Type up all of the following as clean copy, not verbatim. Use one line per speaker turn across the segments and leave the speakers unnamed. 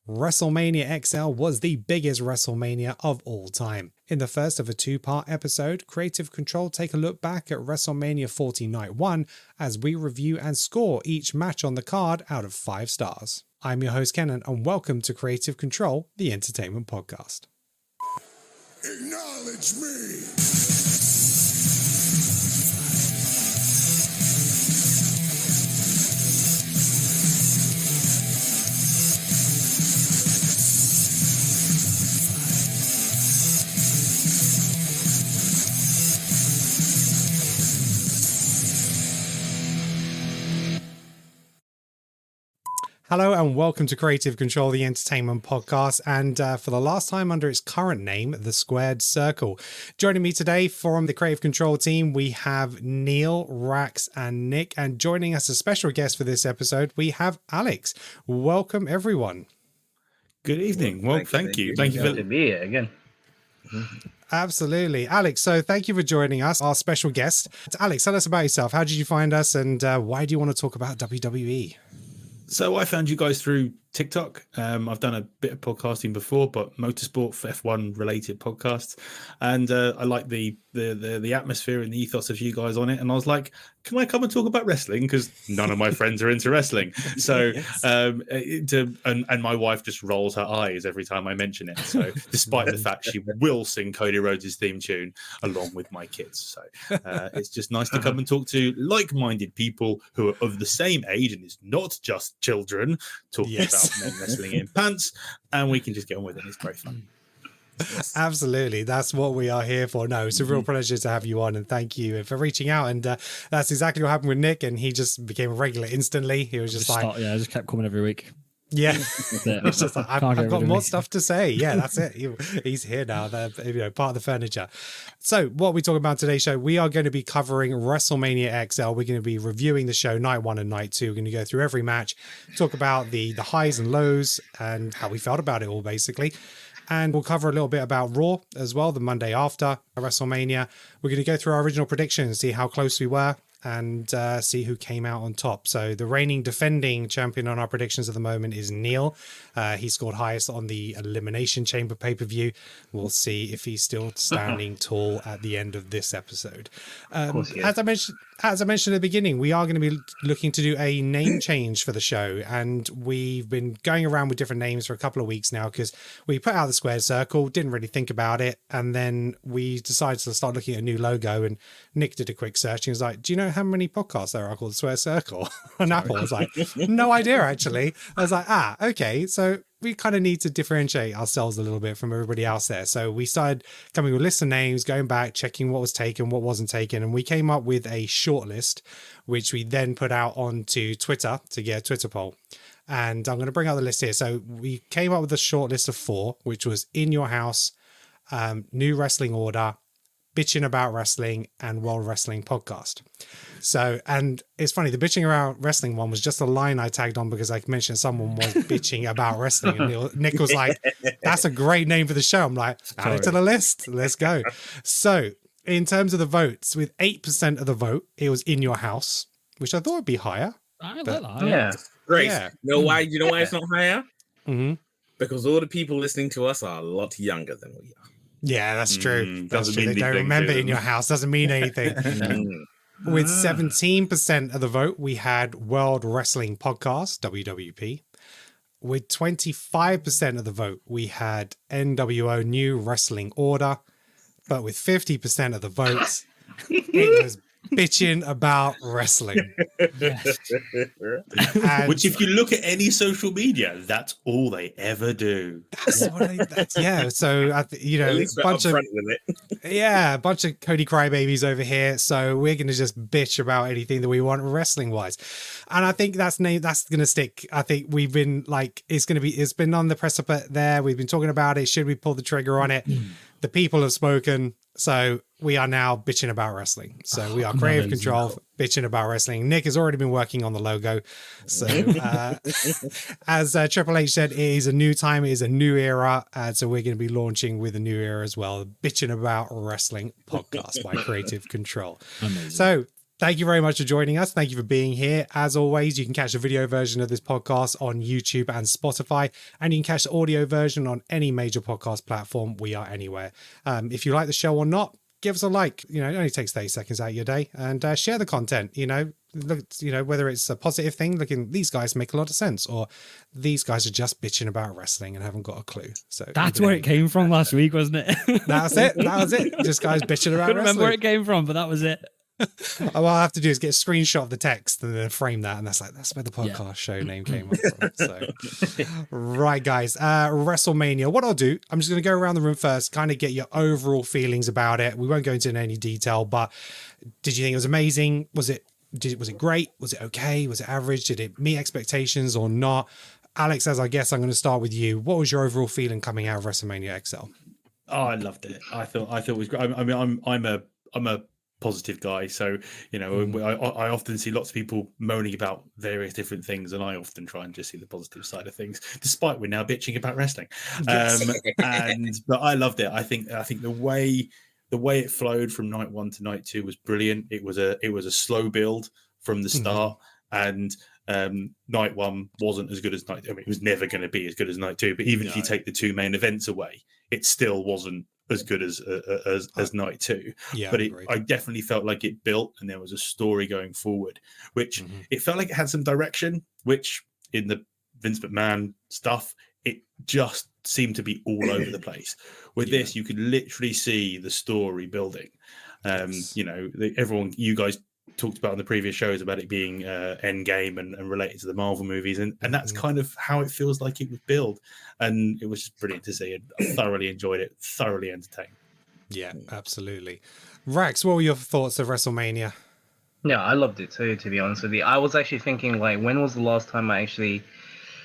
WrestleMania XL was the biggest WrestleMania of all time. In the first of a two-part episode, Creative Control take a look back at WrestleMania 40 Night 1 as we review and score each match on the card out of 5 stars. I'm your host Kenan and welcome to Creative Control, the entertainment podcast.
Acknowledge me!
Hello and welcome to Creative Control, the entertainment podcast, and for the last time under its current name, The Squared Circle. Joining me today from the Creative Control team, we have Neil, Rax, and Nick, and joining us as special guest for this episode, we have Alex. Welcome, everyone.
Good evening. Well, thank you. Thank you for
to be here again.
Absolutely. Alex, so thank you for joining us, our special guest. Alex, tell us about yourself. How did you find us, and why do you want to talk about WWE?
So I found you guys through TikTok. I've done a bit of podcasting before, but motorsport for F1 related podcasts, and I like the atmosphere and the ethos of you guys on it. And I was like, can I come and talk about wrestling? Because none of my friends are into wrestling. So
Yes.
and my wife just rolls her eyes every time I mention it. So despite the fact she will sing Cody Rhodes' theme tune along with my kids, so it's just nice to come and talk to like-minded people who are of the same age, and it's not just children talking about men wrestling in pants, and we can just get on with it. It's very fun.
Absolutely. That's what we are here for. No, it's a real pleasure to have you on, and thank you for reaching out. And that's exactly what happened with Nick, and he just became a regular instantly. He was just like,
I just kept coming every week.
yeah,
That's it.
it's just like, I've
Can't get
got
rid of
more
me.
stuff to say. Yeah, that's it. He's here now. They're, part of the furniture. So what we're talking about today's show, we are going to be covering WrestleMania XL. We're going to be reviewing the show night 1 and night 2. We're going to go through every match, talk about the highs and lows and how we felt about it all, basically. And we'll cover a little bit about Raw as well, the Monday after WrestleMania. We're going to go through our original predictions, see how close we were, and see who came out on top. So the reigning defending champion on our predictions at the moment is Neil. He scored highest on the Elimination Chamber pay-per-view. We'll see if he's still standing tall at the end of this episode. As I mentioned at the beginning, we are going to be looking to do a name change for the show, and we've been going around with different names for a couple of weeks now because we put out the Squared Circle, didn't really think about it, and then we decided to start looking at a new logo, and Nick did a quick search and was like, do you know how many podcasts there are called the Squared Circle? And Apple was like, no idea, actually. I was like, okay, so we kind of need to differentiate ourselves a little bit from everybody else there. So we started coming with a list of names, going back, checking what was taken, what wasn't taken. And we came up with a short list, which we then put out onto Twitter to get a Twitter poll. And I'm going to bring out the list here. So we came up with a short list of 4, which was In Your House, New Wrestling Order, Bitching About Wrestling, and World Wrestling Podcast. So, and it's funny, the Bitching About Wrestling one was just a line I tagged on because I mentioned someone was bitching about wrestling. And Nick was like, that's a great name for the show. I'm like, add it to the list. Let's go. So, in terms of the votes, with 8% of the vote, it was In Your House, which I thought would be higher.
I like
But-
that.
Yeah.
Grace,
Yeah.
you know why? You know why it's not higher?
Mm-hmm.
Because all the people listening to us are a lot younger than we are.
Yeah, that's true. That's
doesn't
true.
mean
They don't
anything
remember
to
In Your House. Doesn't mean anything.
Mm.
With 17% of the vote, we had World Wrestling Podcast, WWP. With 25% of the vote, we had NWO New Wrestling Order. But with 50% of the votes, it was Bitching About Wrestling. And
Which, if you look at any social media, that's all they ever do.
yeah. So,
At least we're upfront with it.
a bunch of Cody Crybabies over here. So we're going to just bitch about anything that we want wrestling wise. And I think that's going to stick. I think we've been like, it's been on the precipice there. We've been talking about it. Should we pull the trigger on it? The people have spoken. So we are now bitching about wrestling. So we are Creative Control bitching about wrestling. Nick has already been working on the logo. So as Triple H said, it is a new time. It is a new era. So we're going to be launching with a new era as well. Bitching About Wrestling podcast by Creative Control.
Amazing.
So Thank you very much for joining us. Thank you for being here. As always, you can catch the video version of this podcast on YouTube and Spotify, and you can catch the audio version on any major podcast platform. We are anywhere. If you like the show or not, give us a like. It only takes 30 seconds out of your day, and share the content. Look, whether it's a positive thing, looking, these guys make a lot of sense, or these guys are just bitching about wrestling and haven't got a clue. So
that's where it came from last week, wasn't it?
That was it. Just guys bitching about wrestling.
I couldn't remember where it came from, but that was it.
All I have to do is get a screenshot of the text and then frame that, and that's where the podcast show name came from. So, right, guys, WrestleMania. What I'll do, I'm just going to go around the room first, kind of get your overall feelings about it. We won't go into any detail, but did you think it was amazing? Was it great? Was it okay? Was it average? Did it meet expectations or not? Alex, as I guess, I'm going to start with you. What was your overall feeling coming out of WrestleMania XL?
Oh, I loved it. I thought it was great. I mean, I'm a positive guy, so I often see lots of people moaning about various different things, and I often try and just see the positive side of things, despite we're now bitching about wrestling. But I loved it. I think the way it flowed from night 1 to night 2 was brilliant. It was a slow build from the start, and night 1 wasn't as good as night. I mean, it was never going to be as good as night 2. But even if you take the 2 main events away, it still wasn't as good as night 2.
Yeah,
but I definitely felt like it built, and there was a story going forward, which it felt like it had some direction, which in the Vince McMahon stuff, it just seemed to be all over the place. With this, you could literally see the story building. Everyone, you guys talked about on the previous shows about it being Endgame and related to the Marvel movies, and that's kind of how it feels like it was built, and it was just brilliant to see. I thoroughly enjoyed it, thoroughly entertained.
Yeah, absolutely. Rax, what were your thoughts of WrestleMania?
Yeah, I loved it too, to be honest with you. I was actually thinking, when was the last time I actually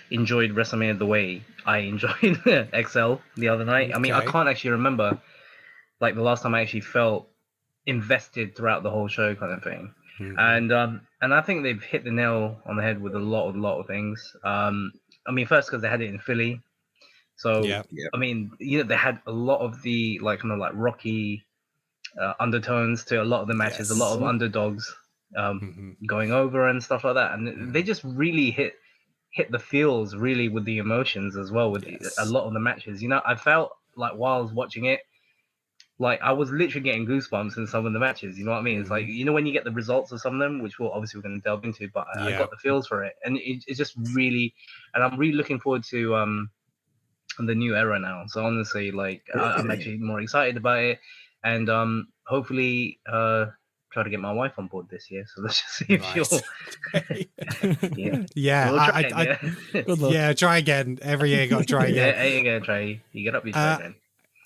enjoyed WrestleMania the way I enjoyed XL the other night? I mean, I can't actually remember the last time I actually felt invested throughout the whole show, kind of thing. And I think they've hit the nail on the head with a lot of things. I mean, first because they had it in Philly, so I mean, they had a lot of the rocky undertones to a lot of the matches, a lot of underdogs going over and stuff like that, and they just really hit the feels really with the emotions as well with a lot of the matches. I felt like while I was watching it, I was literally getting goosebumps in some of the matches. You know what I mean? It's when you get the results of some of them, which we're going to delve into, but I got the feels for it. And it's just really, and I'm really looking forward to the new era now. So honestly, I'm actually more excited about it. And hopefully try to get my wife on board this year. So let's just see if she'll...
Good luck. Try again. Every year you got to try again.
You get up, you try again.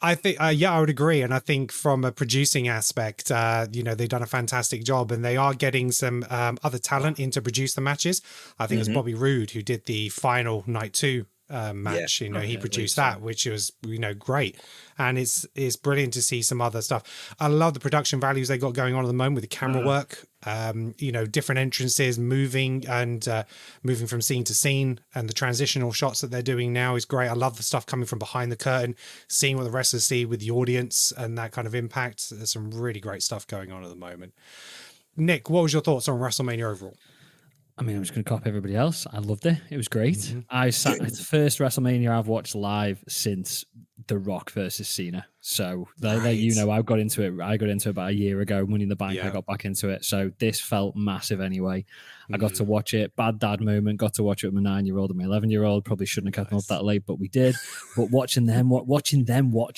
I think, I would agree. And I think from a producing aspect, they've done a fantastic job, and they are getting some other talent in to produce the matches. I think it was Bobby Roode who did the final night 2 match. He produced that, which was, great. And it's brilliant to see some other stuff. I love the production values they got going on at the moment with the camera work, different entrances, moving from scene to scene, and the transitional shots that they're doing now is great. I love the stuff coming from behind the curtain, seeing what the wrestlers see with the audience and that kind of impact. There's some really great stuff going on at the moment. Nick, what was your thoughts on WrestleMania overall?
I mean, I'm just going to copy everybody else. I loved it. It was great. It's the first WrestleMania I've watched live since The Rock versus Cena. So I got into it. I got into it about a year ago. Money in the Bank. I got back into it. So this felt massive anyway. I got to watch it. Bad dad moment. Got to watch it with my 9-year-old and my 11-year-old. Probably shouldn't have kept them up that late, but we did. But watching them watch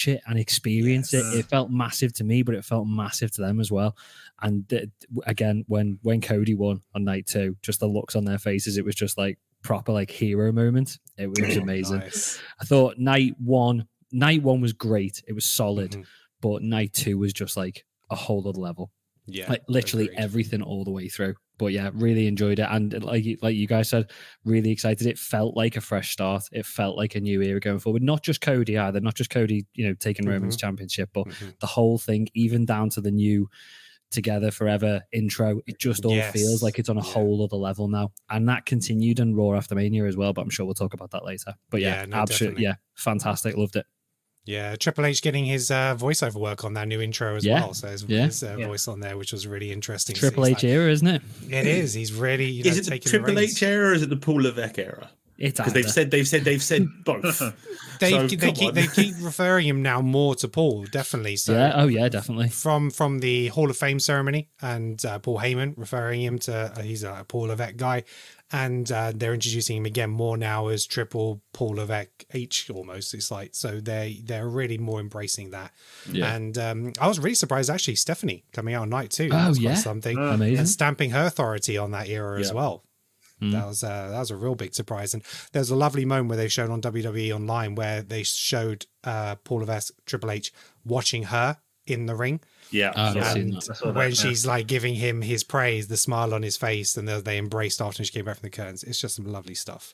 it and experience it, it felt massive to me, but it felt massive to them as well. And again, when Cody won on night 2, just the looks on their faces, it was just proper hero moment. It was amazing.
Nice.
I thought night one was great. It was solid, but night 2 was just a whole other level.
Yeah,
literally everything all the way through. But yeah, really enjoyed it, and like you guys said, really excited. It felt like a fresh start. It felt like a new era going forward. Not just Cody either. Not just Cody, taking Roman's championship, but the whole thing, even down to the new Together Forever intro. It just all feels like it's on a whole other level now, and that continued in Raw after Mania as well. But I'm sure we'll talk about that later. But absolutely, fantastic. Loved it.
Yeah, Triple H getting his voiceover work on that new intro as well. So his voice on there, which was really interesting.
Triple H era, isn't it?
It is. He's really
is it the Triple H era or is it the Paul Levesque era?
It's
because they've said both.
They keep referring him now more to Paul, definitely. So
definitely.
From the Hall of Fame ceremony, and Paul Heyman referring him to he's a Paul Levesque guy, and they're introducing him again more now as Triple Paul Levesque H almost. It's like so they're really more embracing that. Yeah. And I was really surprised actually Stephanie coming out on night 2.
Oh
something
amazing,
and stamping her authority on that era as well. That was a real big surprise. And there's a lovely moment where they showed on WWE Online where they showed Paul Levesque, Triple H watching her in the ring.
Yeah.
And when she's like giving him his praise, the smile on his face, and they embraced after she came back from the curtains. It's just some lovely stuff.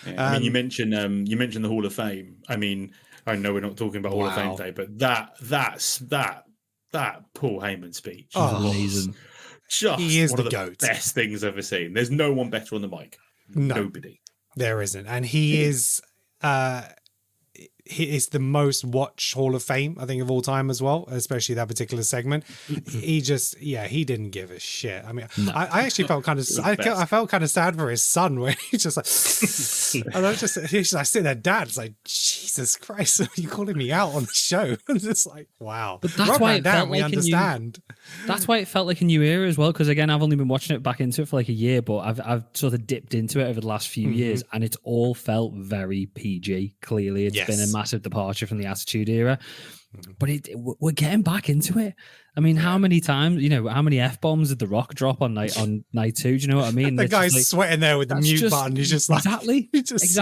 Yeah. I mean, you mentioned the Hall of Fame. I mean, I know we're not talking about Hall of Fame today, but that Paul Heyman speech.
Amazing.
He is
one of the
GOAT.
Best things I've ever seen. There's no one better on the mic. Nobody.
There isn't. And he is the most watched Hall of Fame, I think, of all time as well, especially that particular segment. He didn't give a shit. I mean, I actually felt kind of, I felt kind of sad for his son where he's just like, and he's just like sitting there, Dad. It's like, Jesus Christ, are you calling me out on the show? I'm just like, wow.
But that's why it felt
we
like
understand.
That's why it felt like a new era as well. Because again, I've only been watching it back into it for like a year, but I've sort of dipped into it over the last few years, and it's all felt very PG. Clearly, it's been a massive departure from the Attitude Era, but we're getting back into it. I mean, how many times, how many F-bombs did The Rock drop on night 2? Do you know what I mean?
The guy's sweating there with the mute button. He's just like,
exactly. It's just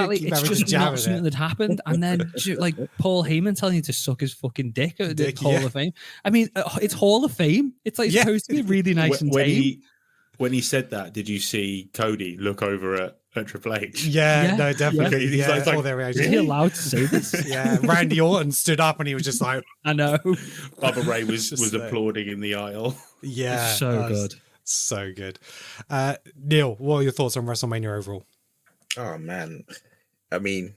not something that happened. And then like Paul Heyman telling you to suck his fucking dick at the Hall of Fame. I mean, it's Hall of Fame. It's like supposed to be really nice and tame.
When he said that, did you see Cody look over at Triple H?
Yeah, no, definitely.
He's
like,
is
he allowed to say this?
Yeah, Randy Orton stood up and he was just like,
I know.
Bubba Ray was applauding in the aisle.
Yeah,
so good.
So good. Neil, what are your thoughts on WrestleMania overall?
Oh, man. I mean,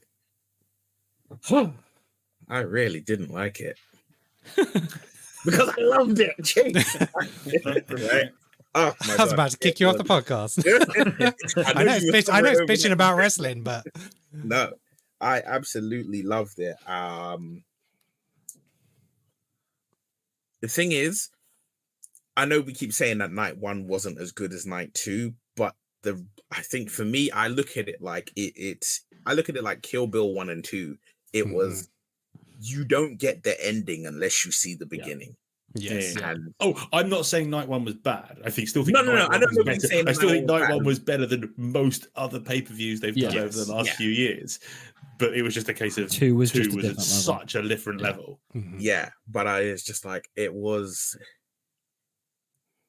I really didn't like it. Because I loved it. Right? Oh,
I was about to kick you off the podcast. I know it's bitching about wrestling, but
no, I absolutely loved it. The thing is, I know we keep saying that night 1 wasn't as good as night 2, but I think for me, I look at it like I look at it like Kill Bill 1 and 2. It was, you don't get the ending unless you see the beginning.
Yes.
And,
I'm not saying night 1 was bad. I think still think
no. I don't know.
I still think night 1 was better than most other pay-per-views they've done over the last few years. But it was just a case of
2 was
at such a different level.
Yeah, but it's just like it was.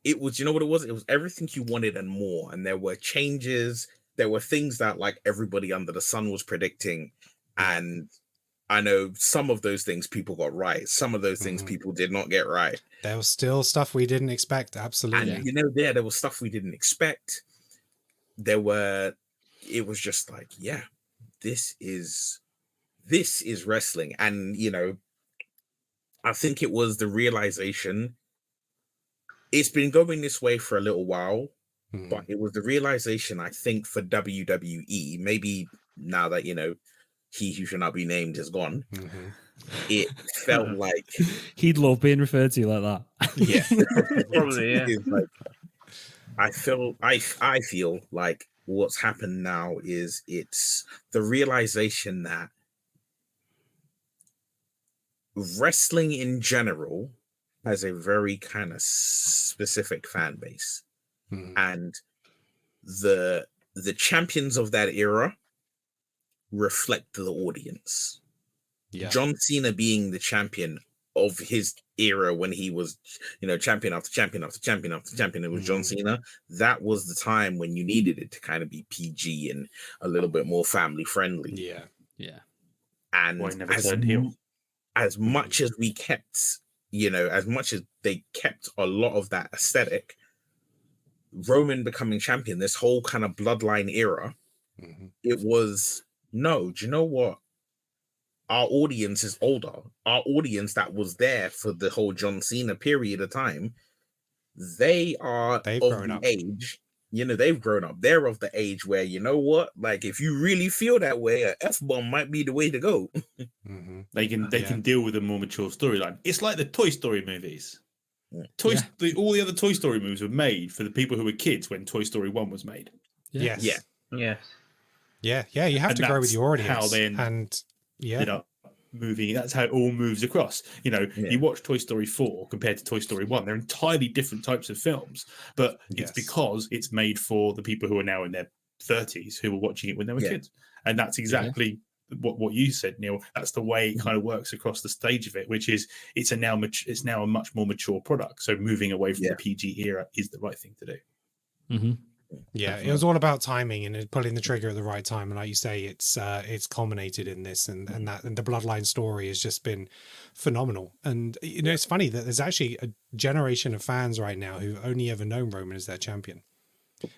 You know what it was? It was everything you wanted and more. And there were changes. There were things that like everybody under the sun was predicting, and I know some of those things people got right. Some of those things people did not get right.
There was still stuff we didn't expect. Absolutely.
And there was stuff we didn't expect. It was just like, yeah, this is wrestling. And, I think it was the realization. It's been going this way for a little while, but it was the realization, I think, for WWE, maybe now that, he who should not be named is gone. It felt like
he'd love being referred to like that.
Yeah, probably. Yeah, like, I feel like what's happened now is it's the realization that wrestling in general has a very kind of specific fan base, and the champions of that era reflect the audience. John Cena being the champion of his era when he was, champion after champion after champion after champion, it was John Cena. That was the time when you needed it to kind of be PG and a little bit more family friendly.
Yeah.
And as much as we kept, as much as they kept a lot of that aesthetic, Roman becoming champion, this whole kind of bloodline era, it was, no, do you know what? our audience is older. Our audience that was there for the whole John Cena period of time, they've of
grown
the
up.
age. They've grown up. They're of the age where, you know what? Like, if you really feel that way, a F-bomb might be the way to go.
Mm-hmm.
They can deal with a more mature storyline. It's like the Toy Story movies.
Yeah.
All the other Toy Story movies were made for the people who were kids when Toy Story 1 was made.
Yes.
Yes.
Yeah. You have
And
to grow with
that's
your audience.
how they ended up moving. That's how it all moves across. You watch Toy Story 4 compared to Toy Story 1. They're entirely different types of films, but it's because it's made for the people who are now in their 30s who were watching it when they were kids. And that's exactly what you said, Neil. That's the way it kind of works across the stage of it, which is it's now a much more mature product. So moving away from the PG era is the right thing to do.
Mm-hmm.
Yeah, definitely. It was all about timing and pulling the trigger at the right time. And like you say, it's culminated in this, and the Bloodline story has just been phenomenal. And it's funny that there's actually a generation of fans right now who've only ever known Roman as their champion.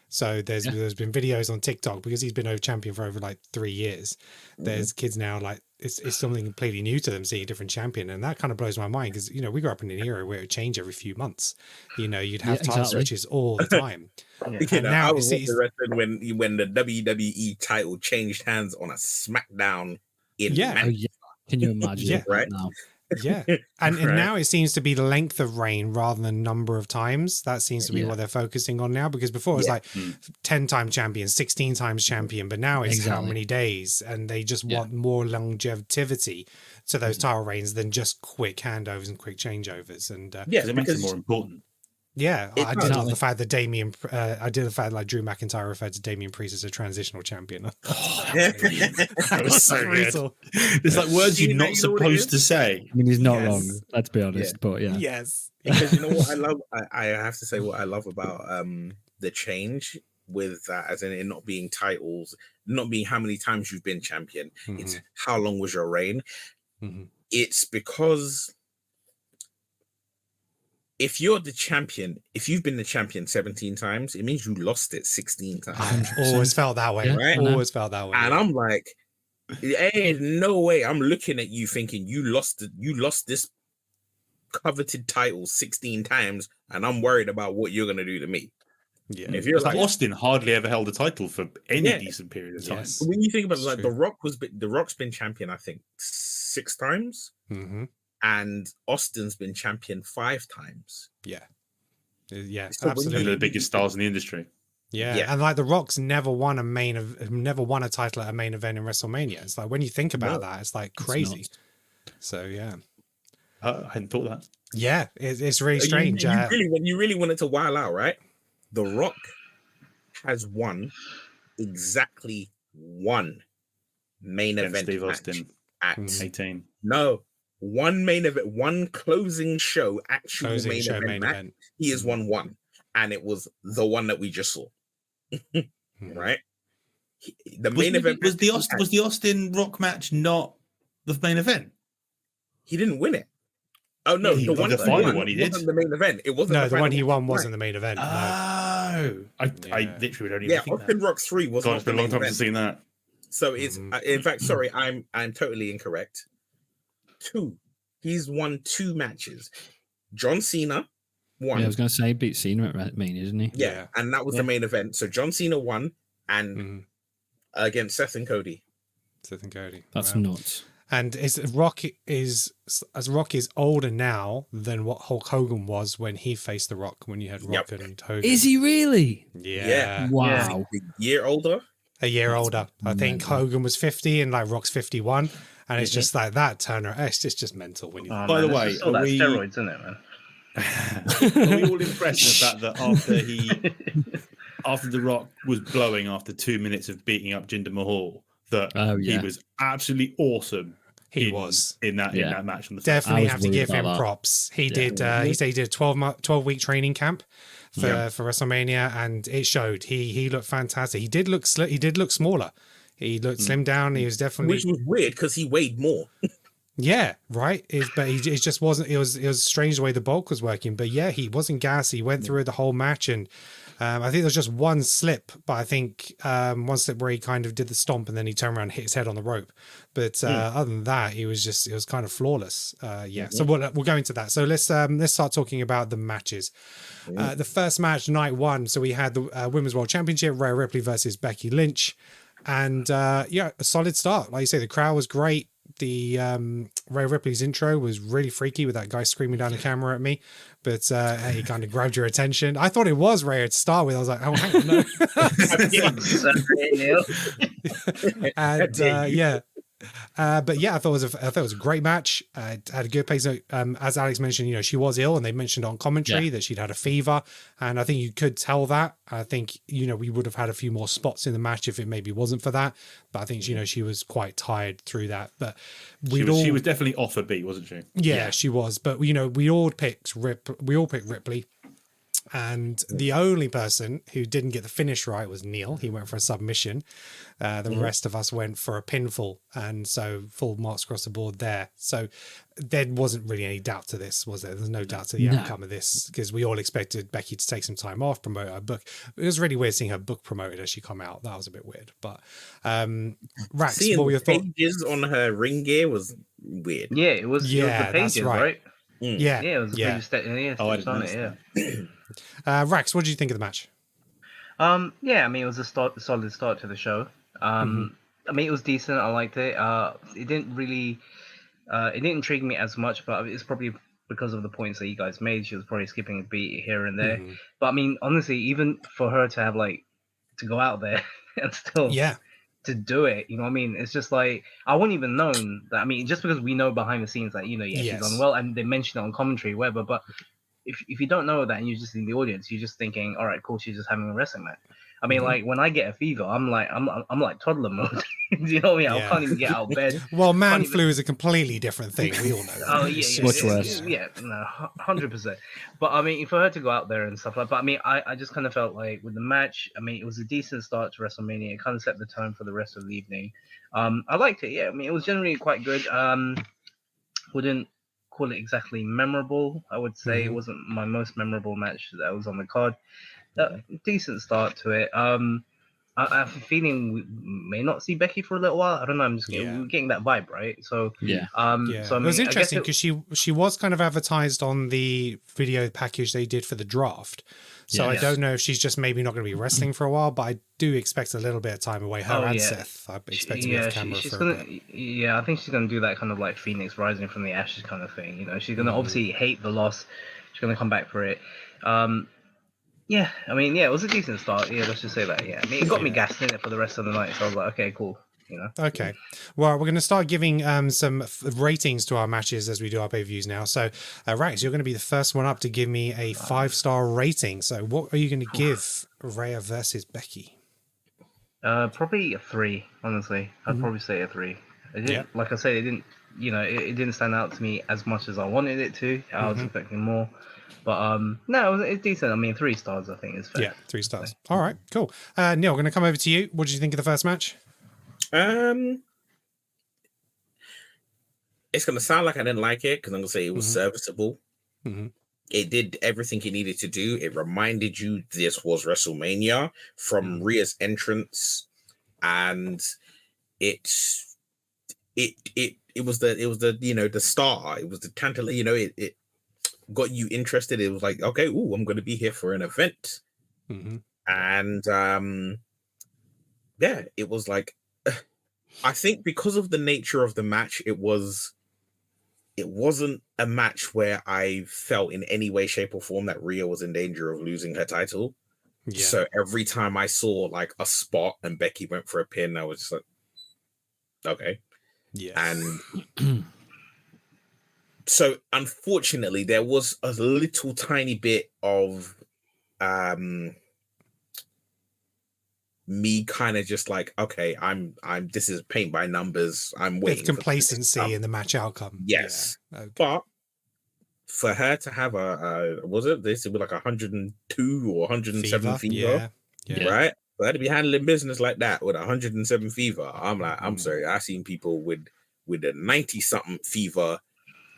So there's been videos on TikTok because he's been over champion for over like 3 years. There's kids now like it's something completely new to them seeing a different champion, and that kind of blows my mind because we grew up in an era where it would change every few months. You'd have title switches all the time.
Now I was interested when the WWE title changed hands on a SmackDown in Manchester.
Can you imagine?
Right
now?
Yeah, and now it seems to be the length of reign rather than number of times. That seems to be what they're focusing on now, because before it was like 10-time champion, 16 times champion, but now it's how many days, and they just want more longevity to those title reigns than just quick handovers and quick changeovers. And
it makes it more important.
Yeah, I did love the fact that Drew McIntyre referred to Damian Priest as a transitional champion.
That was so brutal. It's like words you're not supposed to say.
I mean, he's not wrong. Let's be honest, but
yes,
because you know what I love. I have to say what I love about the change with that, as in it not being titles, not being how many times you've been champion. It's how long was your reign. It's because if you're the champion, if you've been the champion 17 times, it means you lost it 16 times.
I always felt that way, right? Always felt that way.
And I'm like, ain't no way. I'm looking at you thinking you lost this coveted title 16 times, and I'm worried about what you're gonna do to me.
Yeah,
if you're like Austin hardly ever held a title for any decent period of time.
When you think about it, like the Rock's been champion, I think 6 times. And Austin's been champion 5 times.
Yeah,
absolutely. They're the biggest stars in the industry.
Yeah, and like the Rock's never won a title at a main event in WrestleMania. It's like when you think about that, it's like crazy. So
I hadn't thought that.
Yeah, it's really strange.
When you really wanted to while out, right? The Rock has won exactly one main event
Steve Austin
at
18.
No. One main event, one closing show, main event. He has won one, and it was the one that we just saw. Right? The main event
was the Austin Rock match not the main event?
He didn't win it. Oh no,
the final one he did.
Wasn't the main event. It wasn't.
The one he won wasn't the main event.
Oh, I literally don't even think
Austin Rock 3 was.
It's been a long time since seen that.
So it's in fact, sorry, I'm totally incorrect. 2. He's won 2 matches. John Cena won.
Yeah, I was going to say beat Cena at Mania, isn't he?
Yeah, and that was the main event. So John Cena won, and against Seth and Cody.
That's nuts.
And Rock is older now than what Hulk Hogan was when he faced The Rock. When you had Rock and Hogan,
is he really?
Yeah.
Wow.
A year older.
I think Hogan was 50 and like Rock's 51. And it's just like that Turner. It's just mental when you.
By the way,
all that steroids, isn't it, man?
Are we all impressed with the fact that after The Rock was blowing after 2 minutes of beating up Jinder Mahal, that he was absolutely awesome.
He was
in that match. On the
definitely have to give him props. He did. He said he did a 12-week training camp for WrestleMania, and it showed. He looked fantastic. He did look smaller. He looked slimmed down. He was definitely,
which was weird because he weighed more.
Yeah, right. But it just wasn't. It was strange the way the bulk was working. But yeah, he wasn't gassy. He went through the whole match, and I think there was just one slip, but I think one slip where he kind of did the stomp and then he turned around and hit his head on the rope. But other than that, it was kind of flawless. So we'll go into that. So let's start talking about the matches. The first match, night one. So we had the Women's World Championship, Rhea Ripley versus Becky Lynch. And a solid start. Like you say, the crowd was great. The Rhea Ripley's intro was really freaky with that guy screaming down the camera at me, but he kind of grabbed your attention. I thought it was Rhea to start with. I was like, oh, hang on, no. But yeah, I thought it was a great match. It had a good pace. As Alex mentioned, she was ill, and they mentioned on commentary that she'd had a fever, and I think you could tell that. I think we would have had a few more spots in the match if it maybe wasn't for that. But I think she was quite tired through that. But she
was definitely off a beat, wasn't she?
Yeah, she was. But we all picked Ripley. And the only person who didn't get the finish right was Neil. He went for a submission. The rest of us went for a pinfall. And so full marks across the board there. So there wasn't really any doubt to this, was there? There's no doubt to the outcome of this because we all expected Becky to take some time off, promote her book. It was really weird seeing her book promoted as she come out. That was a bit weird. But Rax,
seeing
what were your thoughts?
Pages on her ring gear was weird.
Yeah, it was the pages,
that's right?
Yeah, it was
yeah.
I didn't on it. Yeah.
Rax, what did you think of the match?
Yeah, I mean, it was a solid start to the show. I mean, it was decent. I liked it. It didn't really, it didn't intrigue me as much, but it's probably because of the points that you guys made. She was probably skipping a beat here and there. But I mean, honestly, even for her to have to go out there and still to do it, I mean, it's just like, I wouldn't even known that. I mean, just because we know behind the scenes that, she's unwell and they mentioned it on commentary, whatever, but if you don't know that and you're just in the audience, you're just thinking, all right, cool, she's just having a wrestling match. I mean, when I get a fever, I'm like toddler mode. You know what I mean? I can't even get out of bed.
Well, man flu is a completely different thing. We all know.
Oh yeah,
much worse.
Yeah, no, 100%. But I mean, for her to go out there and stuff like, but I mean, I just kind of felt like with the match, I mean, it was a decent start to WrestleMania. It kind of set the tone for the rest of the evening. I liked it. Yeah, I mean, it was generally quite good. Wouldn't call it exactly memorable. I would say it wasn't my most memorable match that was on the card. Decent start to it. I have a feeling we may not see Becky for a little while. I don't know. I'm just getting that vibe, right? So So I mean,
it was interesting because she was kind of advertised on the video package they did for the draft. So I don't know if she's just maybe not going to be wrestling for a while, but I do expect a little bit of time away. Her and Seth, I expect to be off camera for a bit.
Yeah, I think she's going to do that kind of like Phoenix rising from the ashes kind of thing. She's going to obviously hate the loss. She's going to come back for it. Yeah, I mean, it was a decent start. Yeah, let's just say that. Yeah, I mean, it got me gassed in it for the rest of the night. So I was like, okay, cool.
Okay. Well, we're going to start giving some ratings to our matches as we do our pay-per-views now. So, Rax, you're going to be the first one up to give me a 5-star rating. So, what are you going to give Rhea versus Becky?
Probably a 3. Honestly, I'd probably say a 3. It didn't, like I said, it didn't. It didn't stand out to me as much as I wanted it to. I was expecting more. But no, it's decent. I mean, 3 stars, I think, is fair.
Yeah, 3 stars. All right, cool. Neil, I'm going to come over to you. What did you think of the first match?
It's going to sound like I didn't like it because I'm going to say it was serviceable. It did everything it needed to do. It reminded you this was WrestleMania from Rhea's entrance, and it was the star. It was the tantal. It got you interested. It was like, okay, I'm going to be here for an event, and it was like, I think because of the nature of the match, it wasn't a match where I felt in any way, shape, or form that Rhea was in danger of losing her title. Yeah. So every time I saw like a spot and Becky went for a pin, I was just like, okay. Yeah. And so unfortunately, there was a little tiny bit of me kind of just like, okay, I'm this is paint by numbers. I'm waiting.
With complacency in the match outcome.
Yes. Yeah. Okay. But for her to have this would be like 102 or 107 fever. Yeah. Right? For her to be handling business like that with 107 fever, I'm like, I'm sorry, I've seen people with a 90 something fever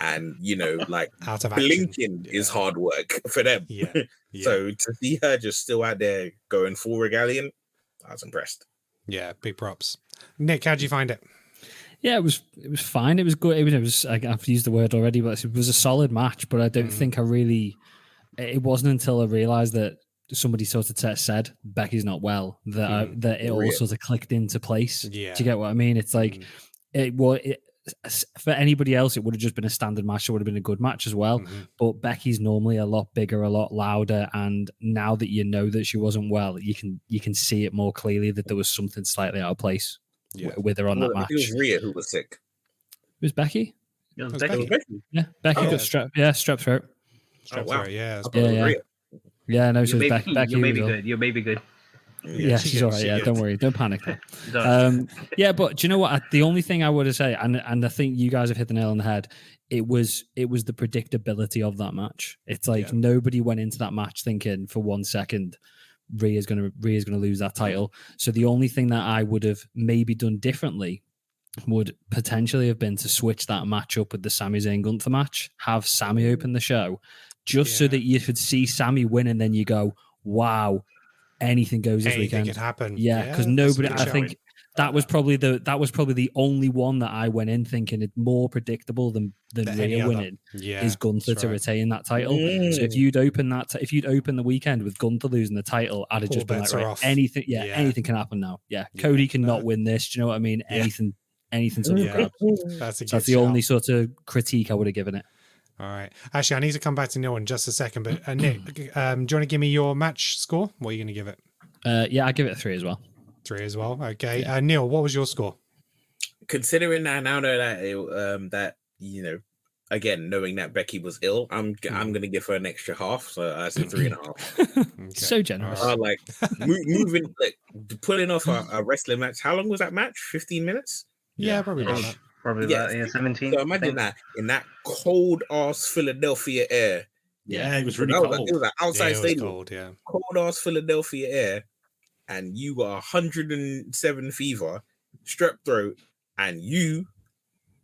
and like
Out of action.
blinking is hard work for them.
Yeah.
So to see her just still out there going full regalian, I was impressed.
Yeah, big props. Nick, how'd you find it?
Yeah, it was fine. It was good. It was I've used the word already, but it was a solid match. But I don't think I really. It wasn't until I realized that somebody sort of said Becky's not well that that it all sort of clicked into place.
Yeah.
Do you get what I mean? It's like for anybody else, it would have just been a standard match. It would have been a good match as well. But Becky's normally a lot bigger, a lot louder, and now that you know that she wasn't well, you can see it more clearly that there was something slightly out of place with her on that match.
It was Rhea who was sick.
It was Becky.
It was
Becky.
Becky.
Yeah, Becky got strep throat.
Strep
wow.
throat, yeah.
Yeah, no, so
Your
Becky.
baby good. Your baby good.
Yeah, she's all right. Yeah, don't worry. Don't panic.
Don't.
Yeah, but do you know what? The only thing I would say, and I think you guys have hit the nail on the head, it was the predictability of that match. It's like nobody went into that match thinking for 1 second Rhea's gonna lose that title. So the only thing that I would have maybe done differently would potentially have been to switch that match up with the Sami Zayn Gunther match, have Sami open the show, just so that you could see Sami win, and then you go, wow, anything goes this weekend.
Anything could happen.
Yeah, because nobody. I think that was probably the only one that I went in thinking it's more predictable than Rhea winning. Is Gunther to retain that title. So if you'd open the weekend with Gunther losing the title, I'd have just been like, right, anything. Yeah, anything can happen now. Yeah, Cody cannot win this. Do you know what I mean? Anything's up for grabs. That's the only sort of critique I would have given it.
All right. Actually, I need to come back to Neil in just a second. But Nick, do you want to give me your match score? What are you going to give it?
Yeah, I give it a 3 as well.
3 as well. Okay. Yeah. Neil, what was your score?
Considering that now that again, knowing that Becky was ill, I'm going to give her an extra half. So I said 3.5.
Okay. So generous.
Like moving, like pulling off a wrestling match. How long was that match? 15 minutes?
Yeah, probably about that.
Probably that, 17.
So imagine that in that cold ass Philadelphia air.
Yeah, it was really cold.
It was like outside stadium.
Cold, yeah.
Cold ass Philadelphia air, and you got 107 fever, strep throat, and you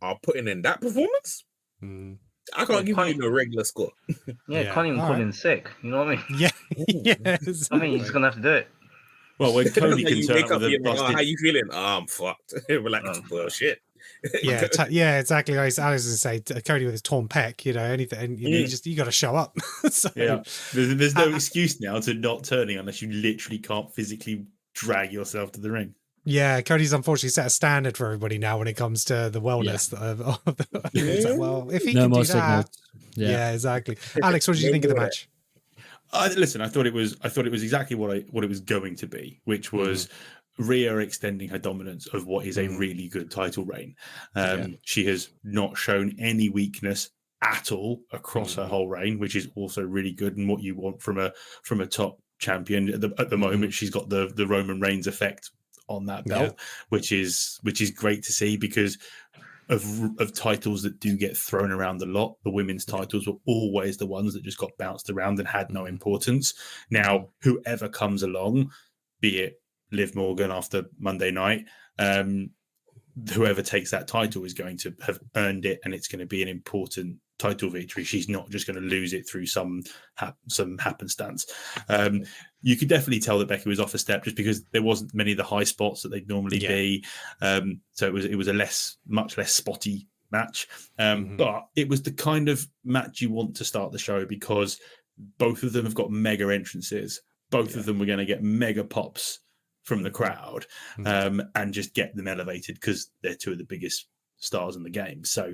are putting in that performance. I can't give you no regular score.
Can't even call in sick. You know what I mean?
Yeah.
I mean, you're just gonna have to do it.
Well, when Cody can turn up with a busted...
how you feeling? Oh, I'm fucked. We're like, well, shit.
Yeah, exactly. Alex was going to say, Cody with his torn pec, anything, you got to show up. So,
there's no excuse now to not turning unless you literally can't physically drag yourself to the ring.
Yeah, Cody's unfortunately set a standard for everybody now when it comes to the wellness. It's like, well, if he can do that, yeah, exactly. Alex, what did you think of the match?
Listen, I thought it was exactly what it was going to be, which was Rhea extending her dominance of what is a really good title reign. She has not shown any weakness at all across her whole reign, which is also really good and what you want from a top champion. At the moment, she's got the Roman Reigns effect on that belt, which is great to see because of titles that do get thrown around a lot. The women's titles were always the ones that just got bounced around and had no importance. Now, whoever comes along, be it Liv Morgan after Monday night, whoever takes that title is going to have earned it, and it's going to be an important title victory. She's not just going to lose it through some happenstance. You could definitely tell that Becky was off a step just because there wasn't many of the high spots that they'd normally be. So it was a much less spotty match. But it was the kind of match you want to start the show because both of them have got mega entrances. Both of them were going to get mega pops from the crowd and just get them elevated because they're two of the biggest stars in the game. So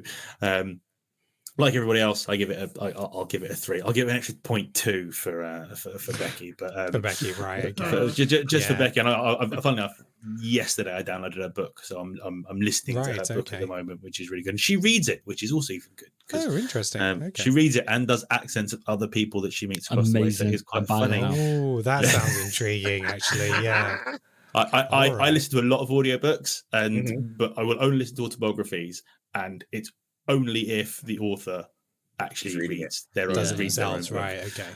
like everybody else, I'll give it a 3. I'll give it an extra 0.2 for Becky, but
for Becky, right?
Just for Becky. And I funnily enough, yesterday I downloaded her book, so I'm listening to her book at the moment, which is really good. And she reads it, which is also even good.
Oh, interesting.
She reads it and does accents of other people that she meets across the way. So it's quite funny.
Oh, that sounds intriguing, actually. Yeah.
I listen to a lot of audiobooks, but I will only listen to autobiographies, and it's only if the author actually reads their own
themselves, right? Okay.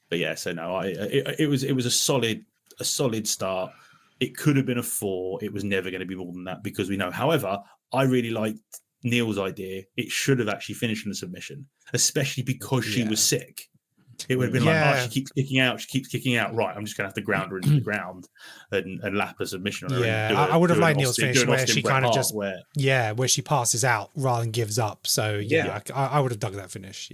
But yeah, so no, it was a solid start. It could have been a 4. It was never going to be more than that because we know. However, I really liked Neil's idea, it should have actually finished in a submission, especially because she was sick. It would have been like, oh, she keeps kicking out. Right, I'm just going to have to ground her into the ground and lap a submission on her.
Yeah, I would have liked Neil's finish where she kind of just, where she passes out rather than gives up. So, I would have dug that finish,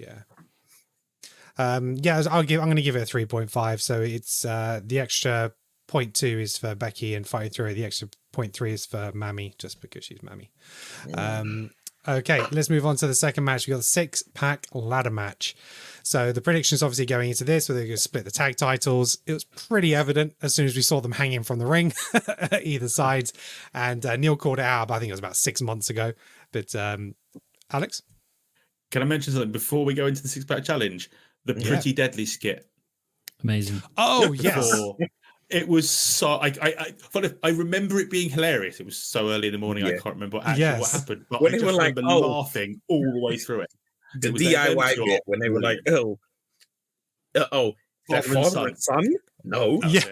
I'm going to give it a 3.5. So it's the extra 0.2 is for Becky and fighting through it. The extra 0.3 is for Mammy, just because she's Mammy. Okay, let's move on to the second match. We got the 6-pack ladder match. So the predictions obviously going into this, where they're going to split the tag titles. It was pretty evident as soon as we saw them hanging from the ring, either sides. And Neil called it out, but I think it was about 6 months ago. But Alex?
Can I mention something before we go into the 6-pack challenge? The Pretty Deadly skit.
Amazing.
Oh, yes.
It was so. I remember it being hilarious. It was so early in the morning. I can't remember what happened. But
when
I just remember laughing all the way through it.
The DIY bit when they were like, their father and son? No. Each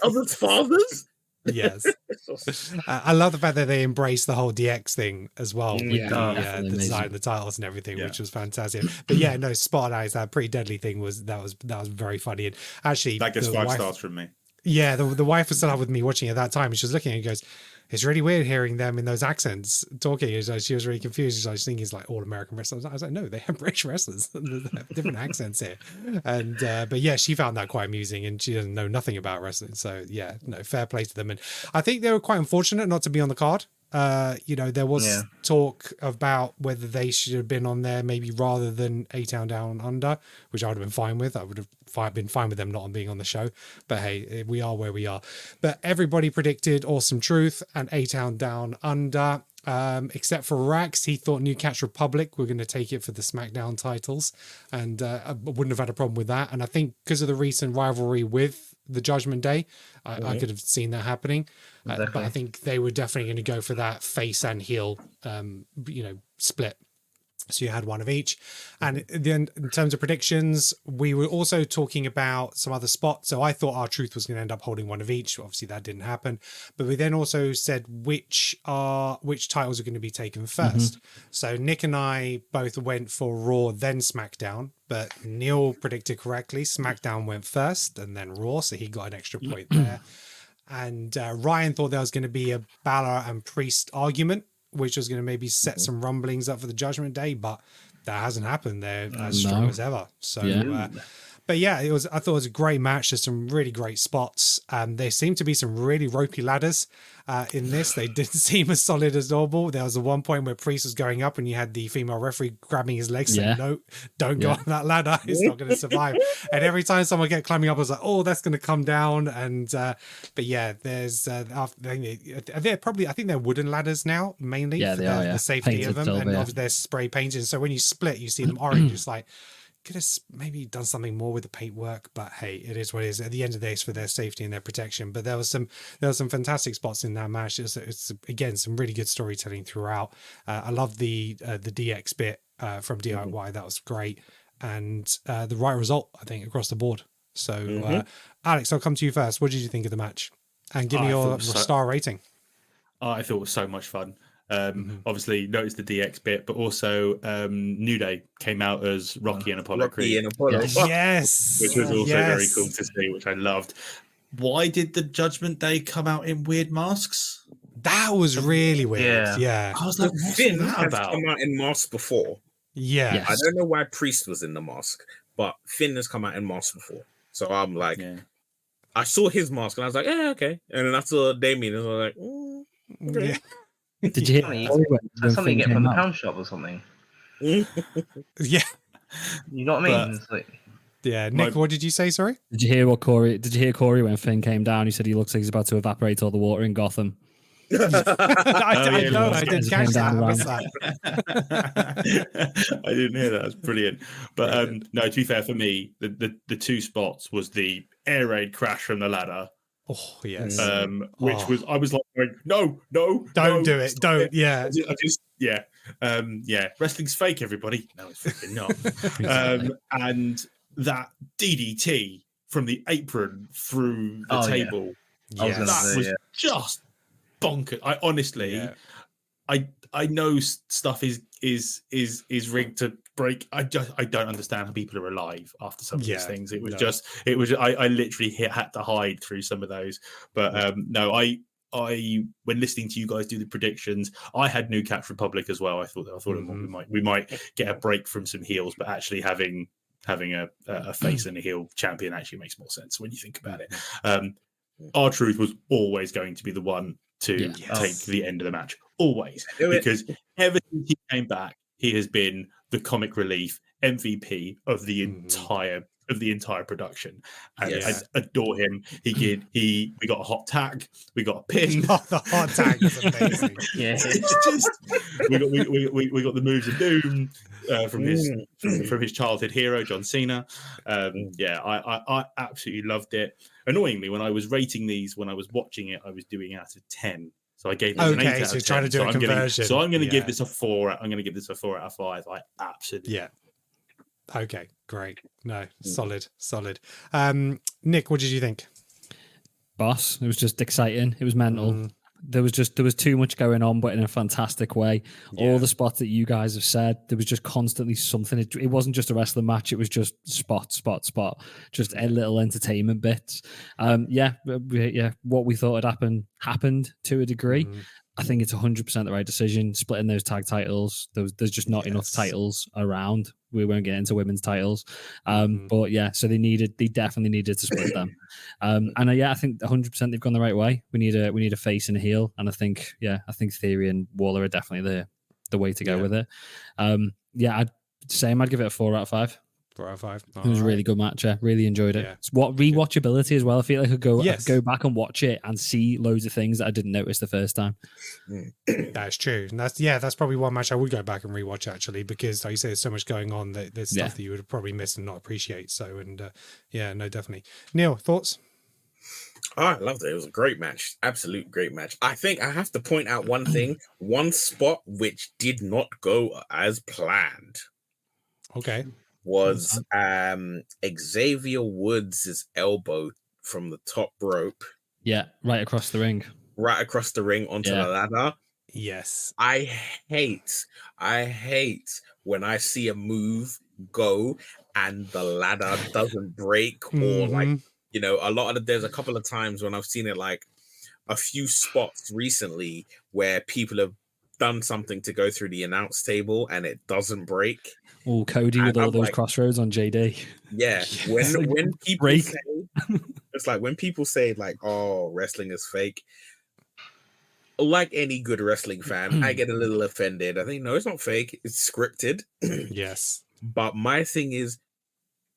other's fathers?
Yes. I love the fact that they embraced the whole DX thing as well with the design of the titles and everything, which was fantastic. But spot on. That Pretty Deadly thing was very funny. And actually,
that gets 5 stars from me.
Yeah, the wife was still up with me watching at that time, and she was looking and goes, "It's really weird hearing them in those accents talking." She was really confused. She's like, thinking it's like all American wrestlers. I was like, no, they have British wrestlers. They have different accents here. And but she found that quite amusing, and she doesn't know nothing about wrestling. So fair play to them. And I think they were quite unfortunate not to be on the card. There was talk about whether they should have been on there maybe rather than A-Town Down Under, which I would have been fine with. I would have been fine with them not being on the show. But hey, we are where we are. But everybody predicted Awesome Truth and A-Town Down Under, except for Rax. He thought New Catch Republic were going to take it for the SmackDown titles, and I wouldn't have had a problem with that. And I think because of the recent rivalry with the Judgment Day, I could have seen that happening. But I think they were definitely going to go for that face and heel, split. So you had one of each. And then in terms of predictions, we were also talking about some other spots. So I thought R-Truth was going to end up holding one of each. Obviously that didn't happen. But we then also said which titles are going to be taken first. So Nick and I both went for Raw, then SmackDown. But Neil predicted correctly. SmackDown went first and then Raw. So he got an extra point there. And Ryan thought there was going to be a Balor and Priest argument, which was going to maybe set some rumblings up for the Judgment Day, but that hasn't happened. They're as strong as ever. So, but I thought it was a great match. There's some really great spots. There seemed to be some really ropey ladders in this. They didn't seem as solid as normal. There was the one point where Priest was going up and you had the female referee grabbing his legs saying, no, don't go on that ladder. It's not going to survive. And every time someone kept climbing up, I was like, oh, that's going to come down. And, there's, I think they're wooden ladders now, mainly for the safety
painted
of them.
silver,
and obviously they're spray painted. So when you split, you see them orange. It's like, could have maybe done something more with the paintwork, but hey, it is what it is. At the end of the day, it's for their safety and their protection. But there was some fantastic spots in that match. It's again some really good storytelling throughout. I love the DX bit from DIY. That was great, and the right result, I think, across the board. So, Alex, I'll come to you first. What did you think of the match? And give me your star rating.
I thought it was so much fun. Obviously noticed the DX bit, but also New Day came out as Rocky and Apollo Creed.
Yes.
Which was also very cool to see, which I loved. Why did the Judgment Day come out in weird masks?
That was really weird. Yeah.
I was like, what's
Finn
that
has
about?
come out in masks before.
Yeah.
Yes. I don't know why Priest was in the mask, but Finn has come out in masks before. So I'm like, I saw his mask and I was like, okay. And then I saw Damien and I was like, okay.
Yeah.
Did you hear
something you get from the pound shop or something?
Yeah.
You know what I mean? It's like,
Nick, what did you say? Sorry.
Did you hear Corey when Finn came down? He said he looks like he's about to evaporate all the water in Gotham.
I know. I didn't catch that.
I didn't hear that. That's brilliant. But no, to be fair, for me, the two spots was the air raid crash from the ladder.
Oh yes.
Which was I was like, no,
don't do it. Don't. Yeah.
Wrestling's fake, everybody. No, it's freaking not. And that DDT from the apron through the table.
Yeah.
That was just bonkers. I honestly, I I know stuff is rigged to break. I don't understand how people are alive after some of these things. It was I literally had to hide through some of those. But no, I when listening to you guys do the predictions, I had New Catch Republic as well. I thought we might get a break from some heels, but actually having a face and a heel champion actually makes more sense when you think about it. R-Truth was always going to be the one to take the end of the match, always, because ever since he came back, he has been the comic relief MVP of the entire production, and I adore him. We got a hot tag, we got a pin.
The hot tag is amazing.
we got the moves of doom from his childhood hero John Cena. I absolutely loved it. Annoyingly, when I was rating these, when I was watching it, I was doing out of 10. So I gave this an 8 out of 10.
So you're trying to do a conversion.
I'm going to give this a 4. I'm going to give this a 4 out of 5. I absolutely.
Yeah. Okay, great. No, solid. Nick, what did you think?
Boss, it was just exciting. It was mental. There was too much going on, but in a fantastic way. All the spots that you guys have said, there was just constantly something. It wasn't just a wrestling match. It was just spot. Just a little entertainment bits. What we thought had happened to a degree. I think it's 100% the right decision. Splitting those tag titles. There's just not enough titles around. We won't get into women's titles. But yeah, so they definitely needed to split them. I think 100% they've gone the right way. We need a face and a heel. And I think Theory and Waller are definitely the way to go with it. I'd give it a 4 out of 5.
4 out of 5.
It was a really good match. I really enjoyed it. It's rewatchability as well. I feel like I could go back and watch it and see loads of things that I didn't notice the first time.
That's true. And that's probably one match I would go back and rewatch, actually, because like you say, there's so much going on that there's stuff that you would probably miss and not appreciate. So, definitely. Neil, thoughts?
Oh, I loved it. It was a great match. Absolute great match. I think I have to point out one thing, one spot which did not go as planned.
Okay.
Was Xavier Woods' elbow from the top rope.
Yeah, right across the ring.
Right across the ring onto the ladder.
Yes.
I hate when I see a move go and the ladder doesn't break or there's a couple of times when I've seen it, like a few spots recently where people have done something to go through the announce table and it doesn't break.
Oh, Cody with all those crossroads on JD.
Yeah, when people say, it's like when people say like, "Oh, wrestling is fake." Like any good wrestling fan, I get a little offended. I think no, it's not fake. It's scripted.
Yes,
but my thing is,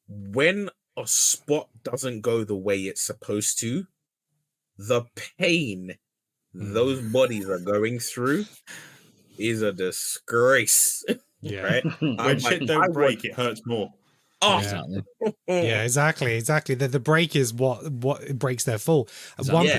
when a spot doesn't go the way it's supposed to, the pain those bodies are going through is a disgrace.
Yeah.
Right?
When shit don't break, it hurts more.
Oh,
exactly.
Yeah, exactly. The break is what breaks their fall.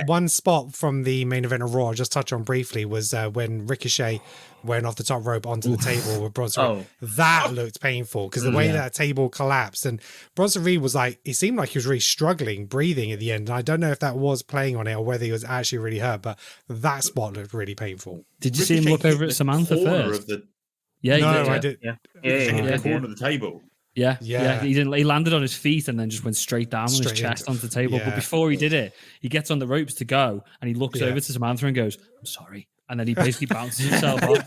One spot from the main event of Raw, I'll just touch on briefly, was when Ricochet went off the top rope onto the table with Bronson Reed. That looked painful because the way that table collapsed, and Bronson Reed was like, it seemed like he was really struggling breathing at the end. And I don't know if that was playing on it or whether he was actually really hurt, but that spot looked really painful.
Did you see him look over at Samantha first?
I did.
The corner of the table.
Yeah. He landed on his feet and then just went straight down on his chest onto the table. But before he did it, he gets on the ropes to go and he looks over to Samantha and goes, "I'm sorry." And then he basically bounces himself off.